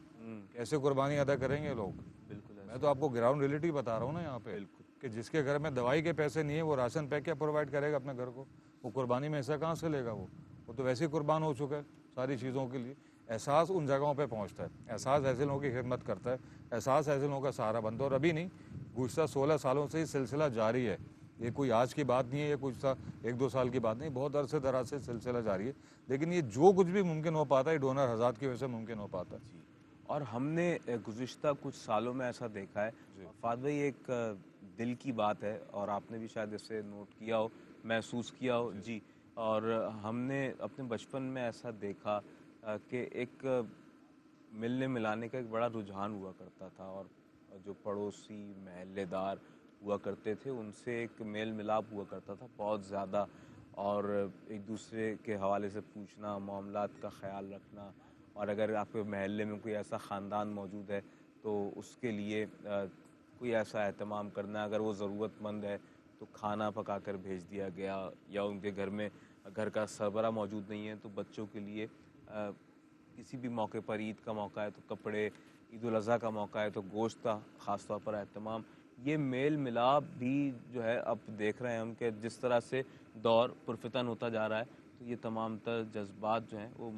कैसे कुर्बानी अदा करेंगे लोग? बिल्कुल, मैं तो आपको ग्राउंड रियलिटी बता रहा हूँ ना यहाँ पे, कि जिसके घर में दवाई के पैसे नहीं है वो राशन पैक क्या प्रोवाइड करेगा अपने घर को? वो कुर्बानी में ऐसा कहाँ से लेगा? वो तो वैसे ही कुर्बान हो चुका है सारी चीज़ों के लिए। एहसास उन जगहों पे पहुंचता है, एहसास ऐसे लोगों की खिदमत करता है, एहसास ऐसे लोगों का सहारा बनता है। और अभी नहीं, गुज़श्ता 16 सालों से ये सिलसिला जारी है। ये कोई आज की बात नहीं है, ये कुछ 1-2 साल की बात नहीं, बहुत अरसे दराज से सिलसिला जारी है। लेकिन ये जो कुछ भी मुमकिन हो पाता है, डोनर हज़ात की वजह से मुमकिन हो पाता है। और हमने गुज़िश्ता कुछ सालों में ऐसा देखा है फाद भाई, एक दिल की बात है और आपने भी शायद इसे नोट किया हो, महसूस किया हो जी। और हमने अपने बचपन में ऐसा देखा कि एक मिलने मिलाने का एक बड़ा रुझान हुआ करता था, और जो पड़ोसी महल्लेदार हुआ करते थे उनसे एक मेल मिलाप हुआ करता था बहुत ज़्यादा, और एक दूसरे के हवाले से पूछना, मामलात का ख्याल रखना। और अगर आपके महल्ले में कोई ऐसा ख़ानदान मौजूद है तो उसके लिए कोई ऐसा एहतमाम करना, अगर वो ज़रूरतमंद है तो खाना पका कर भेज दिया गया, या उनके घर में घर का सरबरा मौजूद नहीं है तो बच्चों के लिए किसी भी मौके पर, ईद का मौका है तो कपड़े, ईद उल अज़हा का मौका है तो गोश्त का ख़ास तौर पर एहतमाम। ये मेल मिलाप भी जो है अब देख रहे हैं हम कि जिस तरह से दौर पुरफितन होता जा रहा है, तो ये तमाम तर जज्बात जो हैं वो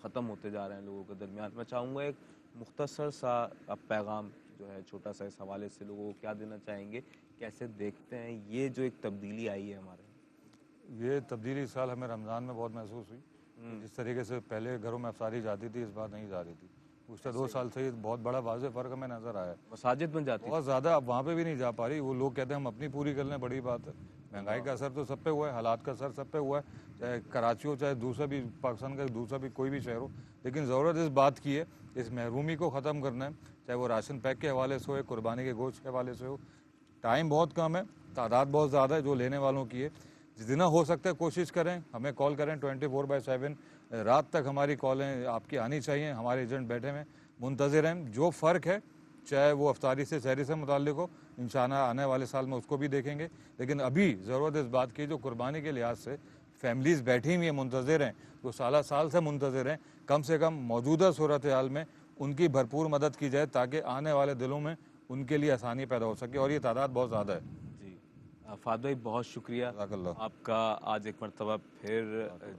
ख़त्म होते जा रहे हैं लोगों के दरमियान। मैं चाहूँगा एक मुख्तसर सा अब पैगाम जो है छोटा सा इस हवाले से लोगों को क्या देना चाहेंगे, कैसे देखते हैं ये जो एक तब्दीली आई है हमारे? ये तब्दीली इस साल हमें रमज़ान में बहुत महसूस हुई। जिस तरीके से पहले घरों में अफ्तारी जाती थी, इस बार नहीं जा रही थी। पिछले 2 साल से ये बहुत बड़ा वाज़ेह फ़र्क हमें नज़र आया। मसाजिद में जाती बहुत ज़्यादा, अब वहाँ पे भी नहीं जा पा रही। वो लोग कहते हैं हम अपनी पूरी कर लें, बड़ी बात है। महंगाई का असर तो सब पे हुआ है, हालात का असर सब पे हुआ है, चाहे कराची हो, चाहे दूसरा भी पाकिस्तान का दूसरा भी कोई भी शहर हो। लेकिन ज़रूरत इस बात की है, इस महरूमी को ख़त्म करना है, चाहे वो राशन पैक के हवाले से हो, कुर्बानी के गोश्त के हवाले से हो। टाइम बहुत कम है, तादाद बहुत ज़्यादा है जो लेने वालों की है। जितना हो सकता है कोशिश करें, हमें कॉल करें 24/7, रात तक हमारी कॉलें आपकी आनी चाहिए। हमारे एजेंट बैठे हैं, मुंतज़िर हैं। जो फ़र्क है, चाहे वो अफ्तारी से सहरी से मुताल्लिक़ हो, इंशाअल्लाह आने वाले साल में उसको भी देखेंगे। लेकिन अभी ज़रूरत इस बात की, जो कुर्बानी के लिहाज से फैमिलीज़ बैठी हुई हैं, मुंतज़िर हैं, जो साल से मुंतज़िर हैं, कम से कम मौजूदा सूरत हाल में उनकी भरपूर मदद की जाए ताकि आने वाले दिनों में उनके लिए आसानी पैदा हो सके। और ये तादाद बहुत ज़्यादा है जी। फाद भाई, बहुत शुक्रिया आपका आज एक मरतबा फिर,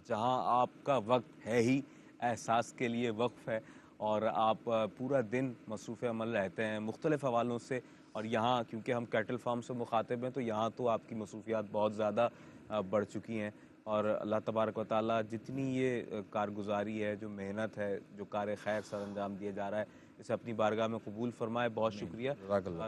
जहाँ आपका वक्त है ही एहसास के लिए वक्फ है और आप पूरा दिन मसरूफ़ अमल रहते हैं मुख्तलिफ़ हवालों से। और यहाँ क्योंकि हम कैटल फार्म से मुखातिब हैं तो यहाँ तो आपकी मसरूफियात बहुत ज़्यादा बढ़ चुकी हैं और अल्लाह तबारक व तआला जितनी ये कारगुजारी है, जो मेहनत है, जो कार खैर सर अंजाम दिया जा रहा है, इसे अपनी बारगाह में कबूल फरमाए। बहुत शुक्रिया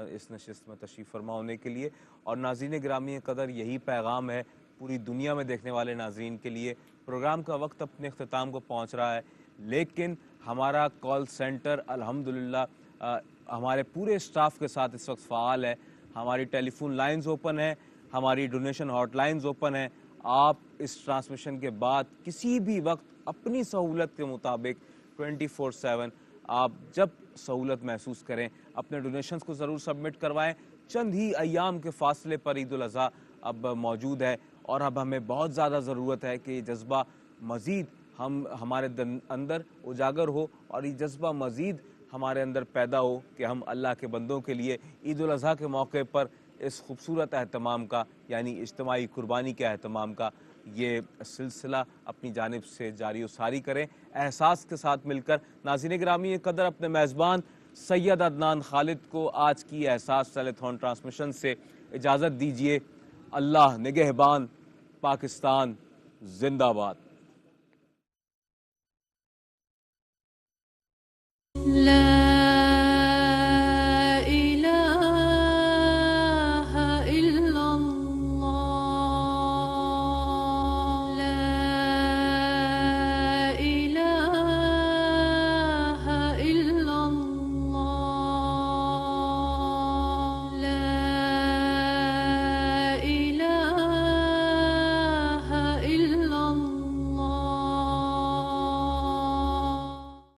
इस नशिस्त में तशरीफ़ फरमा होने के लिए। और नाज़रीन गिरामी कदर, यही पैगाम है पूरी दुनिया में देखने वाले नाज़रीन के लिए। प्रोग्राम का वक्त अपने अख्ताम को पहुँच रहा है, लेकिन हमारा कॉल सेंटर अल्हम्दुलिल्लाह हमारे पूरे स्टाफ के साथ इस वक्त फ़ाल है। हमारी टेलीफोन लाइंस ओपन है, हमारी डोनेशन हॉटलाइंस ओपन है। आप इस ट्रांसमिशन के बाद किसी भी वक्त अपनी सहूलत के मुताबिक 24/7 आप जब सहूलत महसूस करें अपने डोनेशंस को ज़रूर सबमिट करवाएं। चंद ही अयाम के फासले पर ईद उल अज़हा अब मौजूद है और अब हमें बहुत ज़्यादा ज़रूरत है कि ये जज्बा मज़ीद हमारे अंदर उजागर हो और ये जज्बा मज़ीद हमारे अंदर पैदा हो कि हम अल्लाह के बंदों के लिए ईद उल अज़हा के मौके पर इस खूबसूरत अहतमाम का यानी इज्तिमाई कुर्बानी के अहतमाम का ये सिलसिला अपनी जानिब से जारी व सारी करें एहसास के साथ मिलकर। नाज़रीन गिरामी कदर, अपने मेज़बान सैयद अदनान खालिद को आज की एहसास टेलीथॉन ट्रांसमिशन से इजाज़त दीजिए। अल्लाह निगहबान, पाकिस्तान जिंदाबाद।